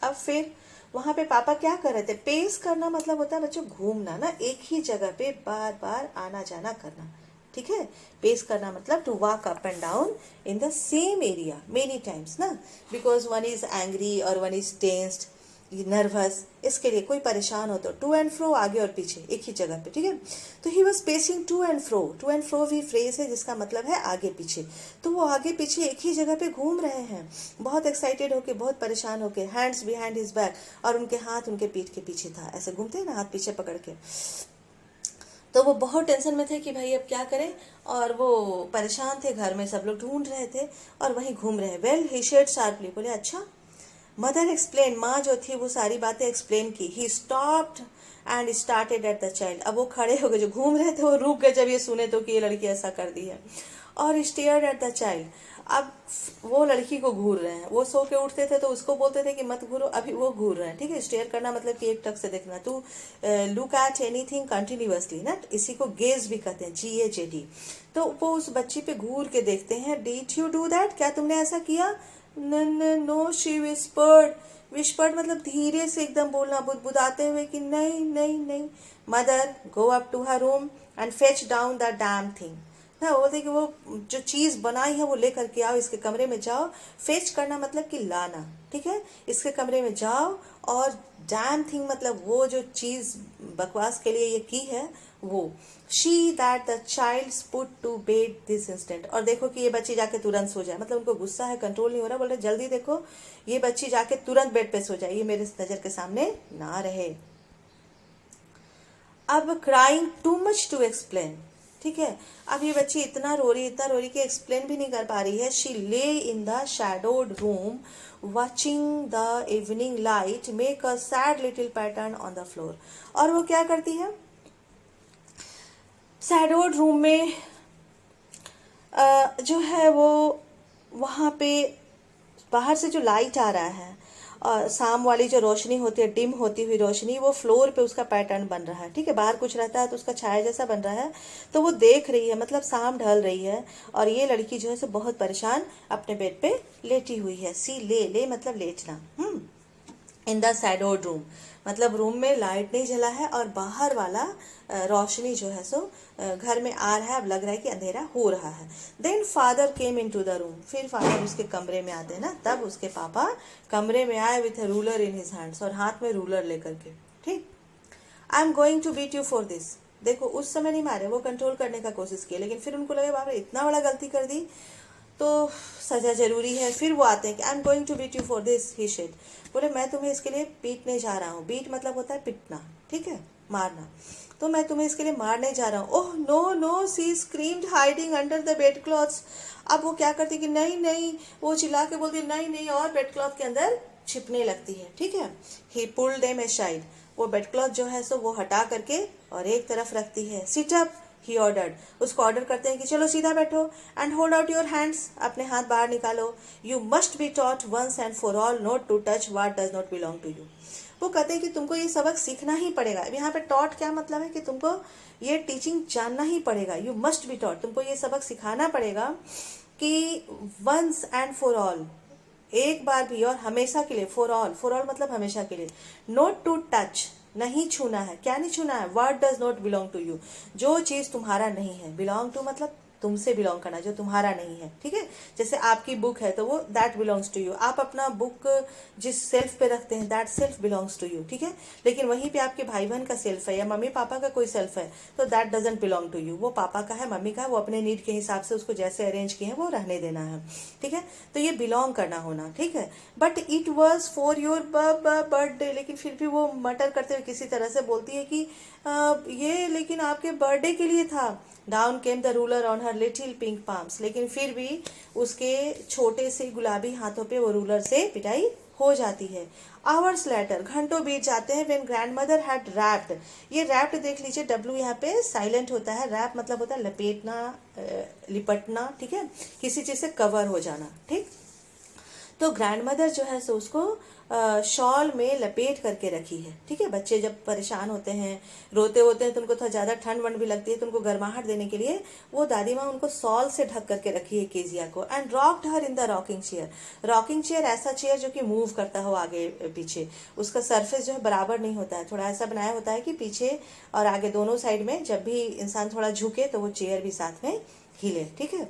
अब फिर वहां पे पापा क्या कर रहे थे, पेस करना मतलब होता है बच्चों घूमना ना, एक ही जगह पे बार बार आना जाना करना, ठीक है। पेस करना मतलब to walk up and down in the same area many times ना, बिकॉज वन इज एंग्री और वन इज टेंस्ड, नर्वस, इसके लिए कोई परेशान हो तो टू एंड फ्रो, आगे और पीछे एक ही जगह पे, ठीक है। तो he was pacing to and fro. To and fro भी फ्रेज है जिसका मतलब है आगे पीछे। तो वो आगे पीछे एक ही जगह पे घूम रहे हैं, बहुत एक्साइटेड होके, बहुत परेशान होके, हैंड्स बिहाइंड हिज बैक, और उनके हाथ उनके पीठ के पीछे था, ऐसे घूमते हैं ना हाथ पीछे पकड़ के। तो वो बहुत टेंशन में थे कि भाई अब क्या करें, और वो परेशान थे, घर में सब लोग ढूंढ रहे थे और वहीं घूम रहे। वेल ही शेड शार्पली, बोले अच्छा। मदर एक्सप्लेन, माँ जो थी वो सारी बातें एक्सप्लेन की। He stopped and started at the child. अब वो खड़े हो गए, जो घूम रहे थे वो रुक गए जब ये सुने तो कि ये लड़की ऐसा कर दी है, और स्टेयर्ड एट द चाइल्ड। अब वो लड़की को घूर रहे हैं। वो सो के उठते थे तो उसको बोलते थे कि मत घूरो, अभी वो घूर रहे हैं, ठीक है। स्टेयर करना मतलब कि एक टक से देखना, to look at anything continuously ना, इसी को गेज भी कहते हैं, GAJD। तो वो उस बच्ची पे घूर के देखते हैं। डिड यू डू दैट, क्या तुमने ऐसा किया? No she whispered. विस्पर्ड मतलब धीरे से एकदम बोलना, बुदबुदाते हुए कि नहीं नहीं नहीं। Mother go up to her room and fetch down the damn thing ना, वो बोलते कि वो जो चीज बनाई है वो लेकर के आओ, इसके कमरे में जाओ। फेच करना मतलब कि लाना, ठीक है। इसके कमरे में जाओ, और डैम थिंग मतलब वो जो चीज बकवास के लिए ये की है वो। She that the child put to bed this instant, और देखो कि ये बच्ची जाके तुरंत सो जाए। मतलब उनको गुस्सा है, कंट्रोल नहीं हो रहा, बोल रहे जल्दी देखो ये बच्ची जाके तुरंत बेड पे सो जाए, ये मेरे नजर के सामने ना रहे। अब crying too much to explain, ठीक है। अब ये बच्ची इतना रो रही कि एक्सप्लेन भी नहीं कर पा रही है। शी ले in the shadowed room watching the evening light make a sad little pattern on the floor. और वो क्या करती है, शैडोड रूम में जो है वो, वहाँ पे बाहर से जो लाइट आ रहा है और शाम वाली जो रोशनी होती है, डिम होती हुई रोशनी, वो फ्लोर पे उसका पैटर्न बन रहा है, ठीक है। बाहर कुछ रहता है तो उसका छाया जैसा बन रहा है। तो वो देख रही है, मतलब शाम ढल रही है, और ये लड़की जो है सो बहुत परेशान अपने बेड पे लेटी हुई है। सी ले मतलब लेटना। इन द शैडोड रूम मतलब रूम में लाइट नहीं जला है, और बाहर वाला रोशनी जो है सो घर में आ रहा है। अब लग रहा है कि अंधेरा हो रहा है। Then father came in to the room, फिर फादर उसके कमरे में आते हैं ना, तब उसके पापा कमरे में आए with a ruler in his hands, और हाथ में रूलर लेकर के, ठीक। I am going to beat you for this. देखो उस समय नहीं मारे, वो कंट्रोल करने का कोशिश किया, लेकिन फिर उनको लगे बाप रे इतना बड़ा गलती कर दी तो सजा जरूरी है। फिर वो आते हैं कि I am going to beat you for this, he said. बोले मैं तुम्हें इसके लिए पीटने जा रहा हूँ। बीट मतलब होता है पिटना, ठीक है, मारना। तो मैं तुम्हें इसके लिए मारने जा रहा हूँ। Oh no no, she screamed hiding under the bed clothes. अब वो क्या करती कि नहीं नहीं, वो चिल्ला के बोलती नहीं नहीं, और बेड क्लॉथ के अंदर छिपने लगती है, ठीक है। ही पुल्ड देम असाइड, वो बेड क्लॉथ जो है सो वो हटा करके और एक तरफ रखती है। सिट अप, ही ऑर्डर्ड, उसको ऑर्डर करते हैं कि चलो सीधा बैठो। And hold out your hands, अपने हाथ बाहर निकालो। You must be taught once and for all not to touch what does not belong to you. वो कहते हैं कि तुमको ये सबक सीखना ही पड़ेगा। अब यहाँ पे टॉट क्या मतलब है कि तुमको ये टीचिंग जानना ही पड़ेगा। यू मस्ट बी टॉट, तुमको ये सबक सिखाना पड़ेगा कि वंस एंड फॉर ऑल, एक बार भी और हमेशा के लिए। फॉर ऑल मतलब हमेशा के लिए। नॉट टू टच, नहीं छूना है। क्या नहीं छूना है? What does not belong to you, जो चीज तुम्हारा नहीं है। बिलोंग टू मतलब तुमसे बिलोंग करना, जो तुम्हारा नहीं है, ठीक है। जैसे आपकी बुक है तो वो दैट बिलोंग्स टू यू। आप अपना बुक जिस सेल्फ पे रखते हैं that shelf belongs to you, ठीक है। लेकिन वहीं पे आपके भाई बहन का सेल्फ है या मम्मी पापा का कोई सेल्फ है तो that doesn't belong to you. वो पापा का है, मम्मी का है, वो अपने नीड के हिसाब से उसको जैसे अरेंज किए हैं वो रहने देना है, ठीक है। तो ये बिलोंग करना होना, ठीक है। But it was for your birthday, लेकिन फिर भी वो मटर करते हुए किसी तरह से बोलती है कि ये लेकिन आपके बर्थडे के लिए था। Down came the ruler on her little pink palms, लेकिन फिर भी उसके छोटे से गुलाबी हाथों पे वो रूलर से पिटाई हो जाती है। आवर्स लेटर, घंटों बीत जाते हैं, व्हेन ग्रैंडमदर हैड रैप्ड, ये रैप्ड देख लीजिए, डब्ल्यू यहाँ पे साइलेंट होता है, रैप मतलब होता है लपेटना, लिपटना, ठीक है, किसी चीज से कवर हो जाना, ठीक। तो ग्रैंडमदर जो है सो उसको शॉल में लपेट करके रखी है, ठीक है। बच्चे जब परेशान होते हैं, रोते होते हैं, तो उनको थोड़ा ज्यादा ठंड वंड भी लगती है, तो उनको गर्माहट देने के लिए वो दादी माँ उनको शॉल से ढक करके रखी है केजिया को। And rocked her in the rocking chair, rocking chair ऐसा चेयर जो कि मूव करता हो आगे पीछे, उसका सरफेस जो है बराबर नहीं होता है, थोड़ा ऐसा बनाया होता है कि पीछे और आगे दोनों साइड में जब भी इंसान थोड़ा झुके तो वो चेयर भी साथ में हिले, ठीक है।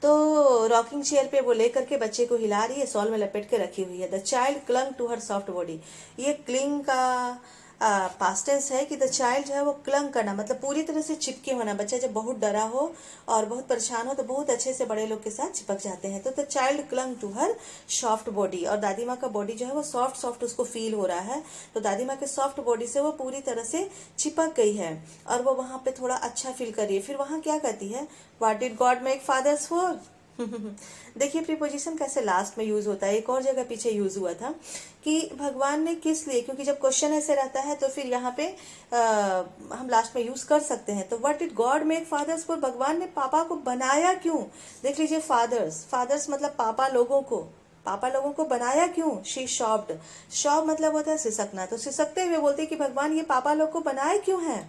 तो रॉकिंग चेयर पे वो लेकर के बच्चे को हिला रही है, सॉल में लपेट के रखी हुई है। The child clung to her soft body, ये क्लिंग का पास्ट टेंस है कि द चाइल्ड जो है वो क्लंग करना मतलब पूरी तरह से चिपके होना। बच्चा जब बहुत डरा हो और बहुत परेशान हो तो बहुत अच्छे से बड़े लोग के साथ चिपक जाते हैं। तो the child clung to her soft body, और दादी माँ का बॉडी जो है वो सॉफ्ट सॉफ्ट उसको फील हो रहा है, तो दादी माँ के सॉफ्ट बॉडी से वो पूरी तरह से चिपक गई है और वो वहां पे थोड़ा अच्छा फील कर रही है। फिर वहां क्या कहती है, what did God make fathers for. देखिए प्रीपोजिशन कैसे लास्ट में यूज होता है, एक और जगह पीछे यूज हुआ था कि भगवान ने किस लिए, क्योंकि जब क्वेश्चन ऐसे रहता है तो फिर यहाँ पे हम लास्ट में यूज कर सकते हैं। तो what did God make fathers for, भगवान ने पापा को बनाया क्यों। देख लीजिए फादर्स, फादर्स मतलब पापा लोगों को, पापा लोगों को बनाया क्यों। शी शॉप्ड, शॉप मतलब होता है सिसकना, तो सिसकते हुए बोलते कि भगवान ये पापा लोग को बनाए क्यों है।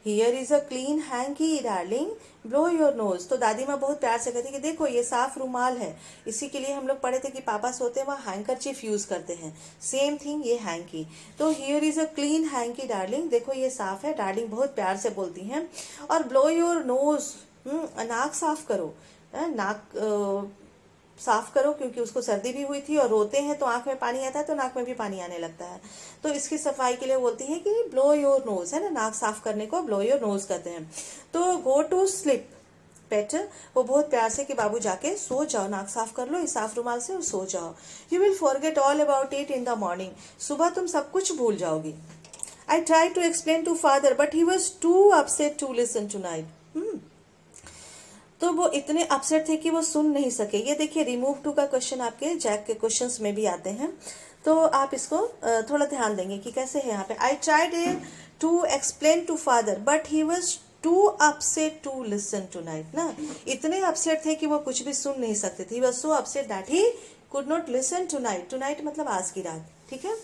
Here is a clean hanky darling, blow your nose, तो दादी माँ बहुत प्यार से कहती कि देखो ये साफ रुमाल है, इसी के लिए हम लोग पढ़े थे कि पापा सोते हैं वहाँ हैंकरचीफ यूज करते हैं, सेम थिंग ये हैंकी। तो here is a clean hanky darling, देखो ये साफ है, डार्लिंग बहुत प्यार से बोलती हैं। और ब्लो योर नोज, नाक साफ करो, नाक साफ करो, क्योंकि उसको सर्दी भी हुई थी और रोते हैं तो आंख में पानी आता है तो नाक में भी पानी आने लगता है, तो इसकी सफाई के लिए बोलती है कि ब्लो योर नोज, है ना, नाक साफ करने को ब्लो योर नोज कहते हैं। तो गो टू स्लिप पेट, वो बहुत प्यार से कि बाबू जाके सो जाओ, नाक साफ कर लो इस साफ रुमाल से और सो जाओ। You will forget all about it in the morning, सुबह तुम सब कुछ भूल जाओगी। I try to explain to father but he was too upset to listen tonight, तो वो इतने अपसेट थे कि वो सुन नहीं सके। ये देखिए रिमूव टू का क्वेश्चन आपके जैक के क्वेश्चंस में भी आते हैं, तो आप इसको थोड़ा ध्यान देंगे कि कैसे है यहाँ पे। I tried to explain to father but he was too upset to listen tonight, ना इतने अपसेट थे कि वो कुछ भी सुन नहीं सकते थे। He was so upset that he could not listen tonight, tonight मतलब आज की रात, ठीक है।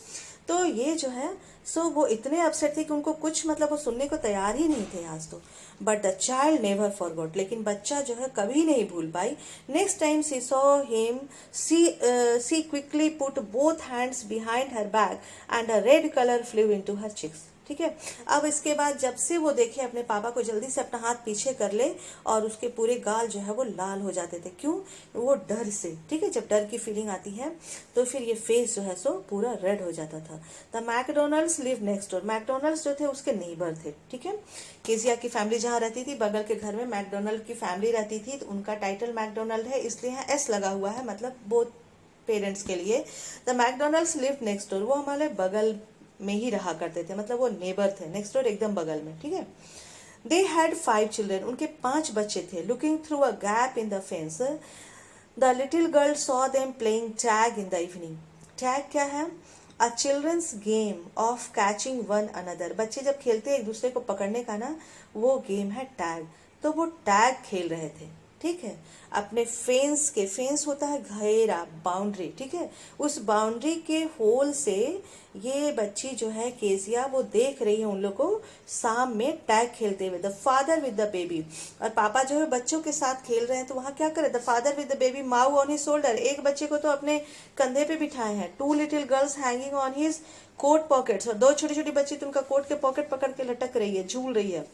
तो ये जो है सो वो इतने अपसेट थे कि उनको कुछ मतलब वो सुनने को तैयार ही नहीं थे आज तो। But the child never forgot, लेकिन बच्चा जो है कभी नहीं भूल पाई। Next time she saw him she quickly put both hands behind her back and a red colour flew into her cheeks, ठीक है। अब इसके बाद जब से वो देखे अपने पापा को, जल्दी से अपना हाथ पीछे कर ले और उसके पूरे गाल जो है वो लाल हो जाते थे। क्यों, वो डर से, ठीक है, जब डर की फीलिंग आती है तो फिर ये फेस जो है सो पूरा रेड हो जाता था। The McDonald's live next door, McDonald's जो थे उसके नेबर थे, ठीक है। केजिया की फैमिली जहाँ रहती थी बगल के घर में मैकडोनल्ड की फैमिली रहती थी, तो उनका टाइटल मैकडोनल्ड है, इसलिए यहाँ एस लगा हुआ है, मतलब बोथ पेरेंट्स के लिए। The McDonald's live next door, वो हमारे बगल में ही रहा करते थे, मतलब वो नेबर थे, नेक्स्ट डोर एकदम बगल में, ठीक है। दे हैड 5 चिल्ड्रन, उनके 5 बच्चे थे। Looking through a gap in the fence the little girl saw them playing tag in the evening. Tag क्या है, a children's game of catching one another, बच्चे जब खेलते हैं एक दूसरे को पकड़ने का ना, वो गेम है टैग। तो वो टैग खेल रहे थे, ठीक है, अपने फेंस के, फेंस होता है घेरा, बाउंड्री, ठीक है, उस बाउंड्री के होल से ये बच्ची जो है केजिया वो देख रही है उन लोग को शाम में टैग खेलते हुए। The father with the baby, और पापा जो है बच्चों के साथ खेल रहे हैं, तो वहां क्या करे, the father with the baby mounted on his shoulder, एक बच्चे को तो अपने कंधे पे बिठाए हैं। 2 little girls hanging on his coat pockets, और 2 छोटी छोटी बच्ची तो उनका कोट के पॉकेट पकड़ के लटक रही है, झूल रही है।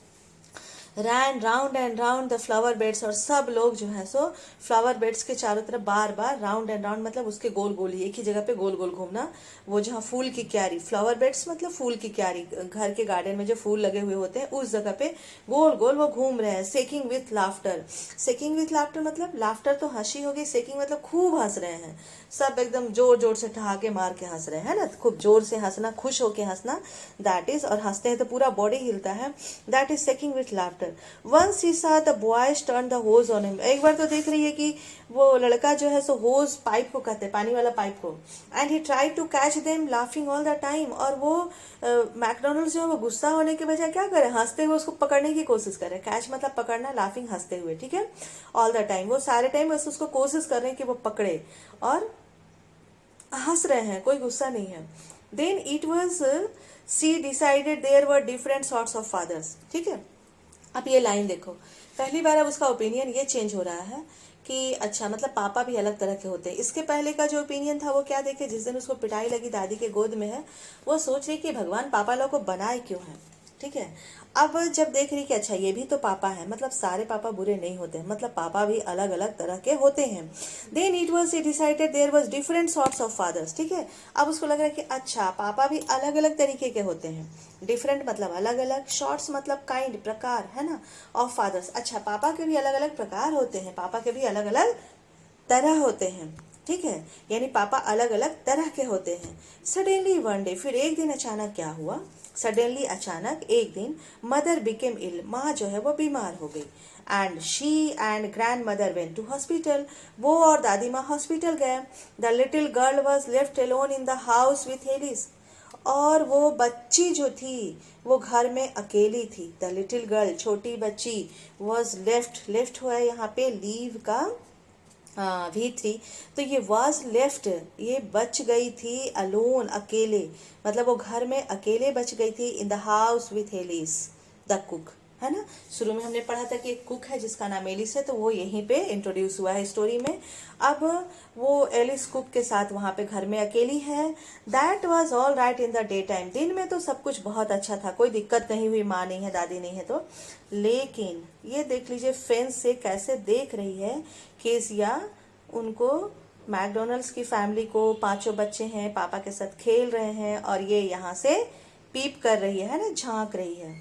Ran round and round the flower beds, और सब लोग जो है सो फ्लावर बेड्स के चारों तरफ बार बार राउंड एंड राउंड मतलब उसके गोल गोल ही, एक ही जगह पे गोल गोल घूमना, वो जहाँ फूल की क्यारी, फ्लावर बेड्स मतलब फूल की क्यारी, घर के गार्डन में जो फूल लगे हुए होते हैं उस जगह पे गोल गोल वो घूम रहे हैं। सेकिंग विथ लाफ्टर, सेकिंग विथ लाफ्टर मतलब लाफ्टर तो हंसी होगी, सेकिंग मतलब खूब हंस रहे हैं, सब एकदम जोर जोर से ठहाके मार के हंस रहे हैं ना, खूब जोर से हंसना, खुश होके हंसना, दैट इज, और हंसते हैं तो पूरा बॉडी हिलता है, that is shaking with laughter. After once she saw the boys turn the hose on him. एक बार तो देख रही है कि वो लड़का जो है सो होज पाइप को कहते हैं, पानी वाला पाइप को, and he try to catch them laughing all the time. और वो मैकडोनल्ड्स जो है वो गुस्सा होने के बजाय क्या करे, हंसते हुए उसको पकड़ने की कोशिश करे। कैच मतलब पकड़ना, लाफिंग हंसते हुए, ठीक है। ऑल द टाइम, वो सारे टाइम बस उसको कोशिश कर रहे हैं कि वो पकड़े और हंस रहे हैं, कोई गुस्सा नहीं है। Then it was she decided there were different sorts of fathers, ठीक है। अब ये लाइन देखो, पहली बार अब उसका ओपिनियन ये चेंज हो रहा है कि अच्छा मतलब पापा भी अलग तरह के होते हैं। इसके पहले का जो ओपिनियन था वो क्या देखे, जिस दिन उसको पिटाई लगी दादी के गोद में है, वो सोच रही कि भगवान पापा लोग को बनाए क्यों है, ठीक है। अब जब देख रही कि अच्छा ये भी तो पापा है, मतलब सारे पापा बुरे नहीं होते, मतलब पापा भी अलग अलग तरह के होते हैं। Then it was decided there was different sorts of fathers, ठीक है। अब उसको लग रहा है कि अच्छा पापा भी अलग अलग तरीके के होते हैं। डिफरेंट मतलब अलग अलग, शॉर्ट्स मतलब काइंड, प्रकार, है ना, ऑफ फादर्स। अच्छा पापा के भी अलग अलग प्रकार होते हैं, पापा के भी अलग अलग तरह होते हैं, ठीक है, यानी पापा अलग अलग तरह के होते हैं। सडनली वन डे, फिर एक दिन अचानक क्या हुआ, सडनली अचानक एक दिन मदर बिकेम इल, माँ जो है वो बीमार हो गई। And she and grandmother went to hospital, वो और दादी माँ हॉस्पिटल गए। The little girl was left alone in the house with Alice, और वो बच्ची जो थी वो घर में अकेली थी। द लिटिल गर्ल, छोटी बच्ची, वॉज लेफ्ट, लेफ्ट हुआ है यहाँ पे लीव का V3, तो ये वॉज लेफ्ट, ये बच गई थी, अलोन, अकेले, मतलब वो घर में अकेले बच गई थी। In the house with Alice the cook, है ना। शुरू में हमने पढ़ा था कि एक कुक है जिसका नाम एलिस है, तो वो यहीं पे इंट्रोड्यूस हुआ है स्टोरी में। अब वो एलिस कुक के साथ वहां पे घर में अकेली है। That was all right in the day time, दिन में तो सब कुछ बहुत अच्छा था, कोई दिक्कत नहीं हुई, माँ नहीं है, दादी नहीं है तो। लेकिन ये देख लीजिए फेंस से कैसे देख रही है केसिया उनको, मैकडोनल्ड्स की फैमिली को, पांचों बच्चे हैं, पापा के साथ खेल रहे हैं, और ये यहाँ से पीप कर रही है ना, झांक रही है।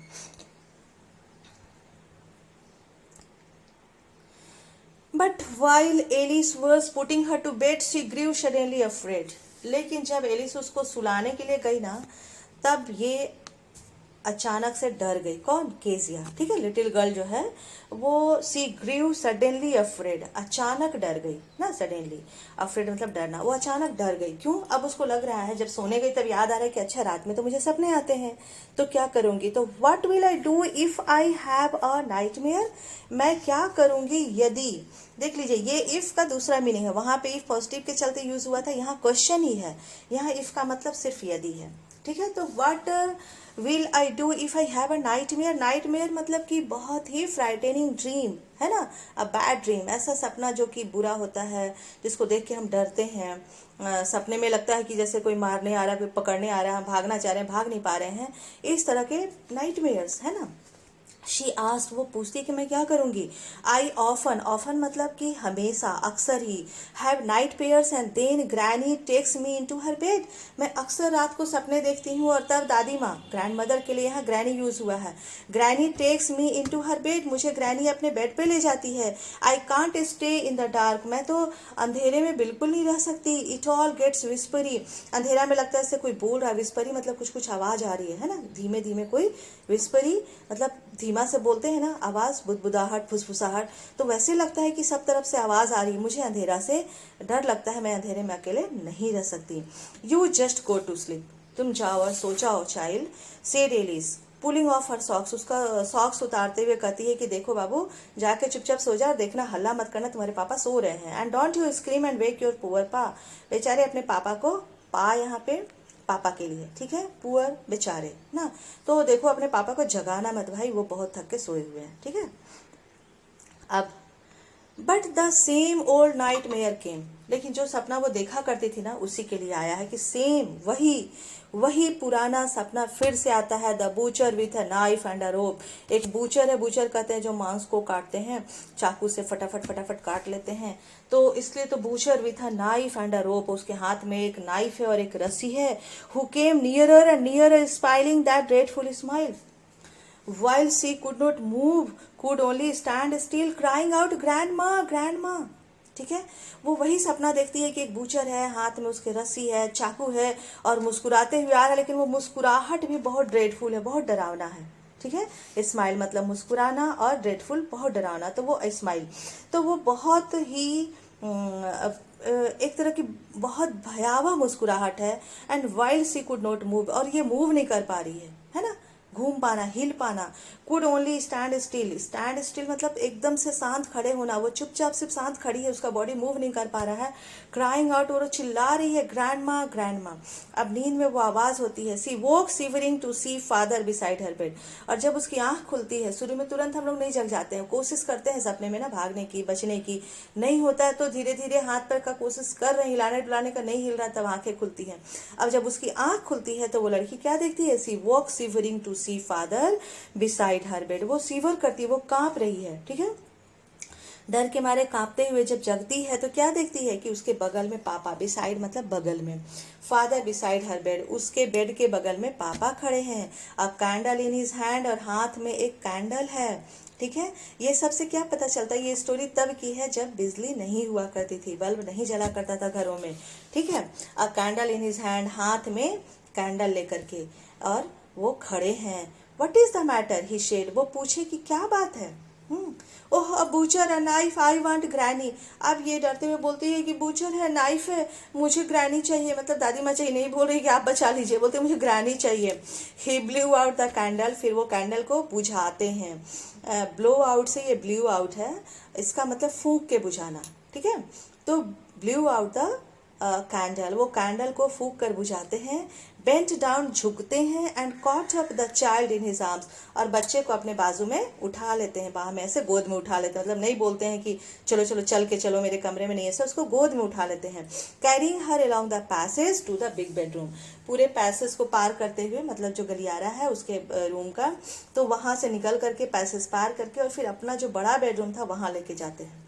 But while Alice was putting her to bed she grew suddenly afraid, लेकिन जब एलिस उसको सुलाने के लिए गई ना, तब ये अचानक से डर गई। कौन, केजिया, ठीक है, लिटिल गर्ल जो है वो सी ग्रीव सडनली अफ्रेड, अचानक डर गई ना, सडनली अफ्रेड मतलब डरना, वो अचानक डर गई। क्यों, अब उसको लग रहा है, जब सोने गई तब याद आ रहा है कि अच्छा रात में तो मुझे सपने आते हैं, तो क्या करूंगी, तो what will I do if I have a nightmare, मैं क्या करूंगी यदि, देख लीजिए ये इफ का दूसरा मीनिंग है, वहां पे इफ पॉजिटिव के चलते यूज हुआ था, यहाँ क्वेश्चन ही है, यहाँ इफ का मतलब सिर्फ यदि है, ठीक है। तो what will I do if I have a nightmare, nightmare मतलब कि बहुत ही फ्राइटेनिंग ड्रीम, है ना, अ बैड ड्रीम, ऐसा सपना जो कि बुरा होता है, जिसको देख के हम डरते हैं। सपने में लगता है कि जैसे कोई मारने आ रहा है, कोई पकड़ने आ रहा है, हम भागना चाह रहे हैं, भाग नहीं पा रहे हैं, इस तरह के नाइटमेयर्स, है ना। शी आस्क्ड, वो पूछती है कि मैं क्या करूंगी। आई ऑफन, ऑफन मतलब कि हमेशा, अक्सर ही, have nightmares and then granny takes me into her bed, मैं अक्सर रात को सपने देखती हूँ और तब दादी माँ, ग्रैंड मदर के लिए यहाँ ग्रैनी यूज हुआ है, granny takes me into her bed, मुझे ग्रैनी अपने बेड पे ले जाती है। I can't stay in the dark, मैं तो अंधेरे में बिल्कुल नहीं रह सकती। इट ऑल गेट्स विस्परी, अंधेरा में लगता है जैसे कोई बोल रहा है, विस्परी मतलब कुछ कुछ आवाज आ रही है ना, धीमे धीमे कोई, विस्परी मतलब धीमा से बोलते हैं ना, आवाज, बुदबुदाहट, फुसफुसाहट, तो वैसे लगता है कि सब तरफ से आवाज आ रही है, मुझे अंधेरा से डर लगता है, मैं अंधेरे में अकेले नहीं रह सकती। You just go to sleep, तुम जाओ और सो जाओ child, said Alice, pulling off her socks, उसका सॉक्स उतारते हुए कहती है कि देखो बाबू, जाके चुपचाप सो जा, देखना हल्ला मत करना, तुम्हारे पापा सो रहे हैं। And don't you scream and wake your poor पा, बेचारे अपने पापा को, पा यहाँ पे पापा के लिए, ठीक है, पुअर बेचारे ना, तो देखो अपने पापा को जगाना मत भाई, वो बहुत थक के सोए हुए हैं, ठीक है। अब but the same old nightmare came, लेकिन जो सपना वो देखा करती थी ना, उसी के लिए आया है कि सेम, वही वही पुराना सपना फिर से आता है। The butcher with a knife and a rope, एक बूचर है, बूचर कहते हैं जो मांस को काटते हैं, चाकू से फटाफट फटाफट काट लेते हैं, तो इसलिए तो butcher with a knife and a rope, उसके हाथ में एक नाइफ है और एक रस्सी है। Who came nearer and nearer smiling that dreadful smile, while she could not move, could only stand still, crying out grandma grandma, ठीक है। वो वही सपना देखती है कि एक बूचर है, हाथ में उसके रस्सी है, चाकू है, और मुस्कुराते हुए आ रहा है, लेकिन वो मुस्कुराहट भी बहुत ड्रेडफुल है, बहुत डरावना है, ठीक है। स्माइल मतलब मुस्कुराना और ड्रेडफुल बहुत डरावना, तो वो स्माइल, तो वो बहुत ही एक तरह की बहुत भयावह मुस्कुराहट है। And while she could not move, और ये मूव नहीं कर पा रही है ना, घूम पाना, हिल पाना। Could only stand still, stand still मतलब एकदम से शांत खड़े होना, वो चुपचाप सिर्फ शांत खड़ी है, उसका बॉडी मूव नहीं कर पा रहा है। क्राइंग आउट, और वो चिल्ला रही है ग्रैंड माँ ग्रैंड माँ। अब नींद में वो आवाज होती है, she woke shivering to see father beside her bed. और जब उसकी आंख खुलती है, शुरू में तुरंत हम लोग नहीं जग जाते हैं, कोशिश करते हैं सपने में ना भागने की, बचने की, नहीं होता है तो धीरे धीरे हाथ पैर का कोशिश कर रहे हैं, हिलाने डुलाने का, नहीं हिल रहा, तब आंखें खुलती हैं। अब जब उसकी आंख खुलती है तो वो लड़की क्या देखती है, she walk shivering to see father beside her bed. वो शिवर करती है, वो कांप रही है, ठीक है। डर के मारे कांपते हुए जब जगती है तो क्या देखती है कि उसके बगल में पापा, बिसाइड मतलब बगल में, फादर बिसाइड हर बेड, उसके बेड के बगल में पापा खड़े हैं। अ कैंडल इन हिज हैंड, और हाथ में एक कैंडल है, ठीक है। ये सबसे क्या पता चलता है, ये स्टोरी तब की है जब बिजली नहीं हुआ करती थी, बल्ब नहीं जला करता था घरों में, ठीक है। A candle in his hand, हाथ में कैंडल लेकर के, और वो खड़े हैं। What is the matter he said, वो पूछे कि क्या बात है। ओह अब बूचर है, नाइफ, आई वांट ग्रैनी। अब ये डरते हुए बोलती है कि बूचर है, नाइफ है, मुझे ग्रैनी चाहिए, मतलब दादी माँ चाहिए, नहीं बोल रही कि आप बचा लीजिए, बोलते मुझे ग्रैनी चाहिए। ही ब्लू आउट द कैंडल, फिर वो कैंडल को बुझाते हैं। ब्लो आउट से ये ब्लू आउट है, इसका मतलब फूंक के बुझाना, ठीक है। तो ब्लू आउट द कैंडल, वो कैंडल को फूंक कर बुझाते हैं। बेंट डाउन, झुकते हैं। And caught up the child in his arms, और बच्चे को अपने बाजू में उठा लेते हैं, बाह में ऐसे गोद में उठा लेते हैं, मतलब नहीं बोलते हैं कि चलो चलो चल के चलो मेरे कमरे में, नहीं, ऐसे उसको गोद में उठा लेते हैं। Carrying her along the passage to the big bedroom, पूरे पैसेज को पार करते हुए, मतलब जो गलियारा है उसके रूम का, तो वहां से निकल करके पैसेज पार करके और फिर अपना जो बड़ा बेडरूम था वहां लेके जाते हैं।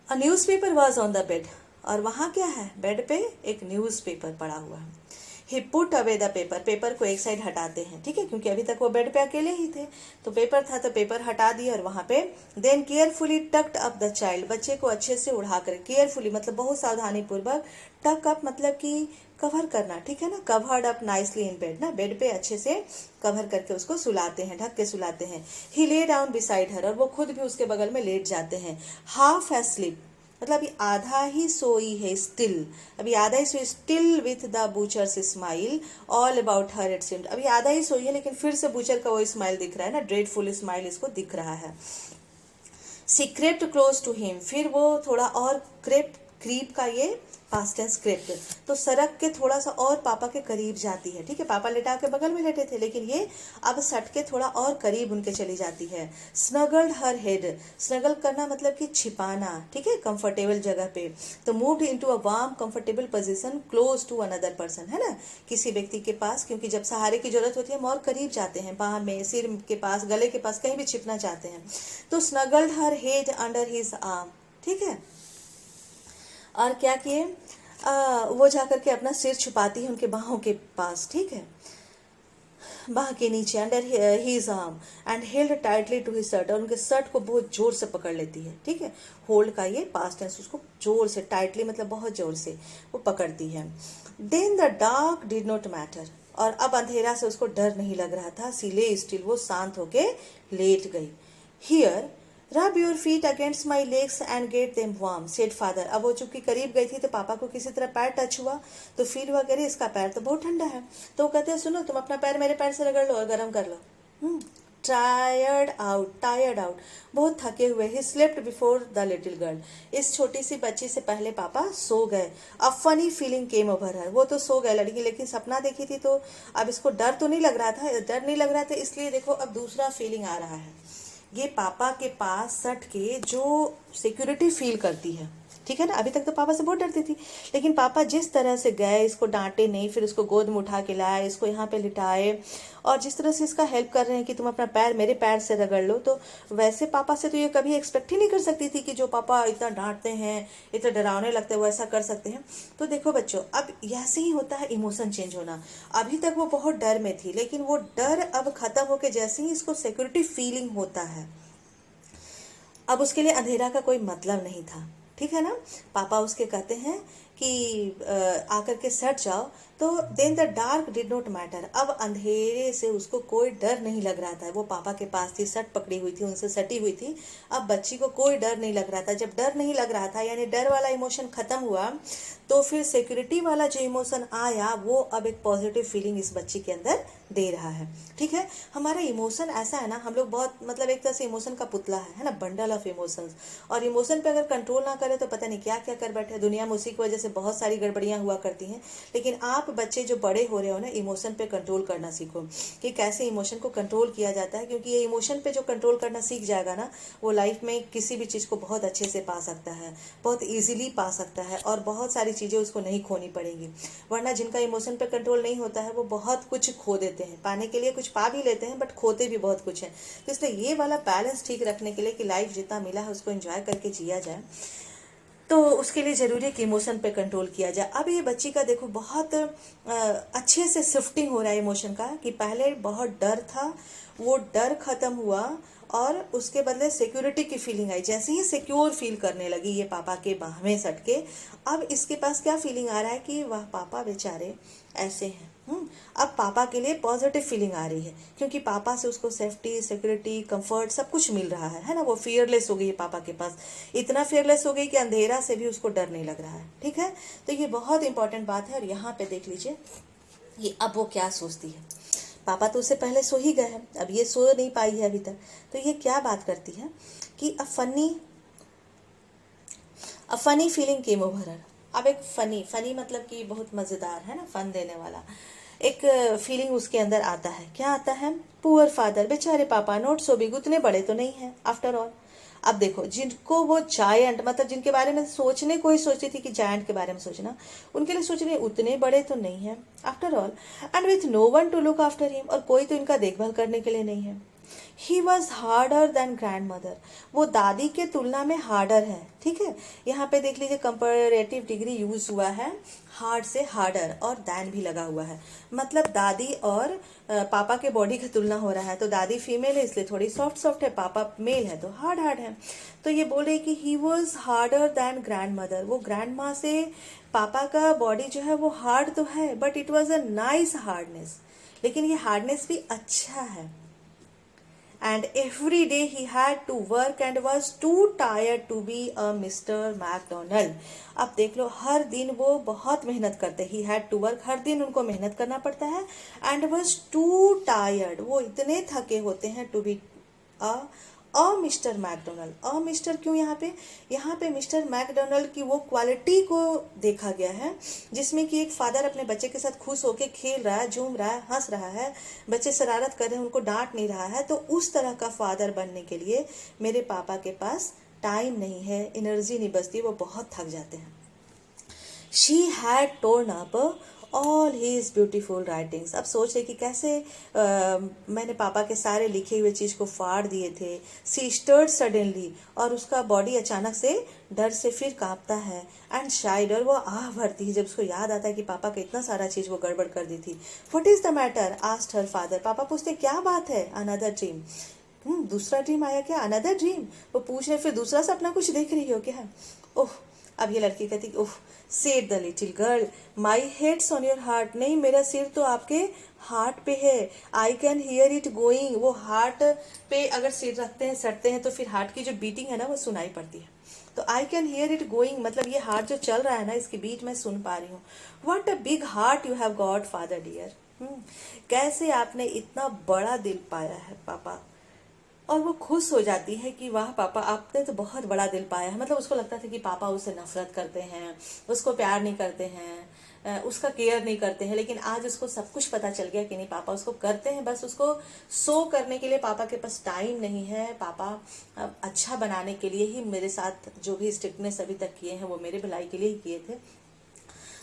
A newspaper was on the bed, और वहां क्या है, बेड पे एक न्यूज़पेपर पड़ा हुआ है। He put away the paper, paper को एक साइड हटाते हैं, ठीक है, क्योंकि अभी तक वो बेड पे अकेले ही थे, तो पेपर था तो पेपर हटा दिया और वहां पे then carefully tucked up the child, बच्चे को अच्छे से उड़ा कर, केयरफुली मतलब बहुत सावधानी पूर्वक, टक अप मतलब कि कवर करना, ठीक है ना, covered up nicely in bed, ना बेड पे अच्छे से कवर करके उसको सुलाते हैं, ढक के सुलाते हैं। ही ले डाउन बिसाइड हर, और वो खुद भी उसके बगल में लेट जाते हैं। हाफ एस्लीप मतलब अभी आधा ही सोई है, स्टिल, अभी आधा ही सोई, still with the butcher's smile all about her it seemed, अभी आधा ही सोई है लेकिन फिर से बूचर का वो स्माइल दिख रहा है ना, ड्रेडफुल स्माइल इसको दिख रहा है। सी क्रेप्ट क्लोज टू हिम, फिर वो थोड़ा और क्रेप, क्रीप का ये पास्ट टेंस क्रेप्ट, तो सरक के थोड़ा सा और पापा के करीब जाती है, ठीक है, पापा लेटा के बगल में लेटे थे लेकिन ये अब सट के थोड़ा और करीब उनके चली जाती है। स्नगल्ड हर हेड, स्नगल करना मतलब कि छिपाना, ठीक है, कंफर्टेबल जगह पे, तो moved into a warm comfortable position close to another person, है ना, किसी व्यक्ति के पास, क्योंकि जब सहारे की जरूरत होती है हम और करीब जाते हैं, बाह में, सिर के पास, गले के पास, कहीं भी छिपना चाहते हैं, तो स्नगल्ड हर हेड अंडर हिज आर्म, ठीक है। और क्या किए, वो जाकर के अपना सिर छुपाती है उनके बाहों के पास, ठीक है, बाह के नीचे, under his arm, and held tightly to his shirt, और उनके शर्ट को बहुत जोर से पकड़ लेती है, ठीक है, होल्ड का ये पास्ट टेंस, उसको जोर से, टाइटली मतलब बहुत जोर से वो पकड़ती है। Then the dark did not matter, और अब अंधेरा से उसको डर नहीं लग रहा था, सीले स्टिल, वो शांत होके लेट गई। Here rub your feet against my legs and get them warm said father, अब वो चूंकि करीब गई थी तो पापा को किसी तरह पैर टच हुआ तो फील हुआ, कह इसका पैर तो बहुत ठंडा है, तो वो कहते हैं सुनो तुम अपना पैर मेरे पैर से रगड़ लो और गर्म कर लो। टायर्ड आउट, बहुत थके हुए, he slept before the little girl, इस छोटी सी बच्ची से पहले पापा सो गए। अब फनी फीलिंग केम ओवर हर, वो तो सो गए लड़की, लेकिन सपना देखी थी तो अब इसको डर तो नहीं लग रहा था, डर नहीं लग रहा था, इसलिए देखो अब दूसरा फीलिंग आ रहा है, ये पापा के पास सट के जो सिक्योरिटी फील करती है, ठीक है ना, अभी तक तो पापा से बहुत डरती थी, लेकिन पापा जिस तरह से गए, इसको डांटे नहीं, फिर उसको गोद में उठा के लाए, इसको यहाँ पे लिटाए, और जिस तरह से इसका हेल्प कर रहे हैं कि तुम अपना पैर मेरे पैर से रगड़ लो, तो वैसे पापा से तो ये कभी एक्सपेक्ट ही नहीं कर सकती थी कि जो पापा इतना डांटते हैं, इतना डरावने लगते हैं, वो ऐसा कर सकते हैं। तो देखो बच्चों, अब ऐसे ही होता है इमोशन चेंज होना, अभी तक वो बहुत डर में थी लेकिन वो डर अब खत्म होके जैसे ही इसको सिक्योरिटी फीलिंग होता है, अब उसके लिए अंधेरा का कोई मतलब नहीं था, ठीक है ना। पापा उसके कहते हैं कि आकर के सट जाओ, तो then the dark did not matter, अब अंधेरे से उसको कोई डर नहीं लग रहा था। वो पापा के पास थी, सट पकड़ी हुई थी, उनसे सटी हुई थी। अब बच्ची को कोई डर नहीं लग रहा था। जब डर नहीं लग रहा था यानी डर वाला इमोशन खत्म हुआ, तो फिर सिक्योरिटी वाला जो इमोशन आया वो अब एक पॉजिटिव फीलिंग इस बच्ची के अंदर दे रहा है। ठीक है, हमारा इमोशन ऐसा है ना, हम लोग बहुत मतलब एक तरह से इमोशन का पुतला है ना, बंडल ऑफ इमोशंस। और इमोशन पे अगर कंट्रोल ना करे तो पता नहीं क्या क्या कर बैठे। दुनिया में उसी की वजह से बहुत सारी गड़बड़ियां हुआ करती हैं। लेकिन आप बच्चे जो बड़े हो रहे हो ना, इमोशन पे कंट्रोल करना सीखो कि कैसे इमोशन को कंट्रोल किया जाता है, क्योंकि ये इमोशन पे जो कंट्रोल करना सीख जाएगा ना, वो लाइफ में किसी भी चीज़ को बहुत अच्छे से पा सकता है, बहुत ईजिली पा सकता है, और बहुत सारी चीज़ें उसको नहीं खोनी पड़ेंगी। वरना जिनका इमोशन पे कंट्रोल नहीं होता है वो बहुत कुछ खो देते हैं। पाने के लिए कुछ पा भी लेते हैं बट खोते भी बहुत कुछ है। तो इसलिए ये वाला बैलेंस ठीक रखने के लिए कि लाइफ जितना मिला है उसको एंजॉय करके जिया जाए, तो उसके लिए ज़रूरी है कि इमोशन पे कंट्रोल किया जाए। अब ये बच्ची का देखो बहुत अच्छे से शिफ्टिंग हो रहा है इमोशन का, कि पहले बहुत डर था, वो डर खत्म हुआ और उसके बदले सिक्योरिटी की फीलिंग आई। जैसे ही सिक्योर फील करने लगी ये पापा के बाह में सट के, अब इसके पास क्या फीलिंग आ रहा है कि वाह पापा बेचारे ऐसे हैं। अब पापा के लिए पॉजिटिव फीलिंग आ रही है, क्योंकि पापा से उसको सेफ्टी, सिक्योरिटी, कंफर्ट सब कुछ मिल रहा है ना। वो फियरलेस हो गई है पापा के पास, इतना फियरलेस हो गई कि अंधेरा से भी उसको डर नहीं लग रहा है। ठीक है, तो ये बहुत इंपॉर्टेंट बात है। और यहाँ पे देख लीजिए ये अब वो क्या सोचती है। पापा तो उससे पहले सो ही गए हैं, अब ये सो नहीं पाई है अभी तक। तो ये क्या बात करती है कि a funny feeling came over हर। अब एक फनी मतलब कि बहुत मज़ेदार है ना, फन देने वाला एक फीलिंग उसके अंदर आता है। क्या आता है? पुअर फादर, बेचारे पापा, नॉट सो बिग, उतने बड़े तो नहीं है आफ्टर ऑल। अब देखो, जिनको वो जायंट मतलब जिनके बारे में सोचने को ही सोचती थी कि जायंट के बारे में सोचना, उनके लिए सोच रही उतने बड़े तो नहीं है after all, and with no one to look after him, और कोई तो इनका देखभाल करने के लिए नहीं है। ही was harder than grand mother, वो दादी के तुलना में हार्डर है। ठीक है, यहाँ पे देख लीजिए कंपैरेटिव डिग्री यूज हुआ है, हार्ड से हार्डर, और दैन भी लगा हुआ है। मतलब दादी और पापा के बॉडी की तुलना हो रहा है। तो दादी फीमेल है इसलिए थोड़ी सॉफ्ट सॉफ्ट है, पापा मेल है तो हार्ड हार्ड है। तो ये बोल रही कि he was harder than grandmother, वो ग्रैंड माँ से पापा का बॉडी जो है वो हार्ड तो है, but it was a nice hardness, लेकिन ये हार्डनेस भी अच्छा है। And every day he had to work and was too tired to be a Mr. McDonald. अब देख लो, हर दिन वो बहुत मेहनत करते। he had to work, हर दिन उनको मेहनत करना पड़ता है, and was too tired, वो इतने थके होते हैं to be a mister McDonald. Mister क्यों यहाँ पे मिस्टर मैकडोनल्ड की वो क्वालिटी को देखा गया है, जिसमें कि एक फादर अपने बच्चे के साथ खुश होके खेल रहा है, झूम रहा है, हंस रहा है, बच्चे शरारत कर रहे हैं, उनको डांट नहीं रहा है। तो उस तरह का फादर बनने के लिए मेरे पापा के पास टाइम नहीं है, एनर्जी नहीं बचती, वो बहुत थक जाते हैं। She had torn up all his beautiful writings. अब सोच रहे कि कैसे मैंने पापा के सारे लिखे हुए चीज़ को फाड़ दिए थे। सी स्टर्ड सडनली, और उसका बॉडी अचानक से डर से फिर कांपता है, एंड शायद, और वो आह भरती है जब उसको याद आता है कि पापा का इतना सारा चीज़ वो गड़बड़ कर दी थी। What is the matter? Asked her father. पापा पूछते क्या बात है? Another dream. दूसरा ड्रीम आया क्या? Another dream. वो पूछ रहे फिर दूसरा सपना कुछ देख रही हो क्या? ओह, अब ये लड़की कहती oh, said the little girl, my head's on your heart. नहीं, मेरा सिर तो आपके हार्ट पे है। I can hear it going. वो हार्ट पे अगर सिर रखते हैं, सटते हैं, तो फिर हार्ट की जो बीटिंग है ना वो सुनाई पड़ती है। तो आई कैन हियर इट गोइंग मतलब ये हार्ट जो चल रहा है ना, इसके बीच में सुन पा रही हूँ। What a big heart you have got father dear. कैसे आपने इतना बड़ा दिल पाया है पापा। और वो खुश हो जाती है कि वाह पापा, आपने तो बहुत बड़ा दिल पाया है। मतलब उसको लगता था कि पापा उससे नफरत करते हैं, उसको प्यार नहीं करते हैं, उसका केयर नहीं करते हैं, लेकिन आज उसको सब कुछ पता चल गया कि नहीं, पापा उसको करते हैं, बस उसको शो करने के लिए पापा के पास टाइम नहीं है। पापा अच्छा बनाने के लिए ही मेरे साथ जो भी स्ट्रिक्टनेस अभी तक किए हैं वो मेरे भलाई के लिए ही किए थे।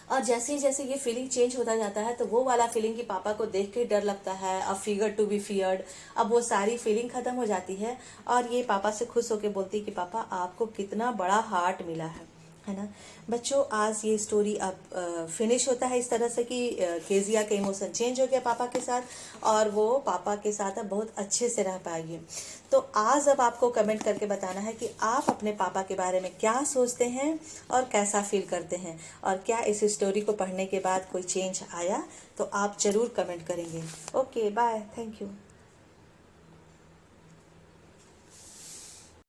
और जैसे ही जैसे ये फीलिंग चेंज होता जाता है, तो वो वाला फीलिंग कि पापा को देख के डर लगता है, a figure to be feared, अब वो सारी फीलिंग खत्म हो जाती है। और ये पापा से खुश होके बोलती कि पापा आपको कितना बड़ा हार्ट मिला है। है ना बच्चों। आज ये स्टोरी अब फिनिश होता है इस तरह से कि केजिया का इमोशन चेंज हो गया पापा के साथ और वो पापा के साथ अब बहुत अच्छे से रह पाएगी। तो आज अब आपको कमेंट करके बताना है कि आप अपने पापा के बारे में क्या सोचते हैं और कैसा फील करते हैं, और क्या इस स्टोरी को पढ़ने के बाद कोई चेंज आया, तो आप जरूर कमेंट करेंगे। Okay bye, thank you.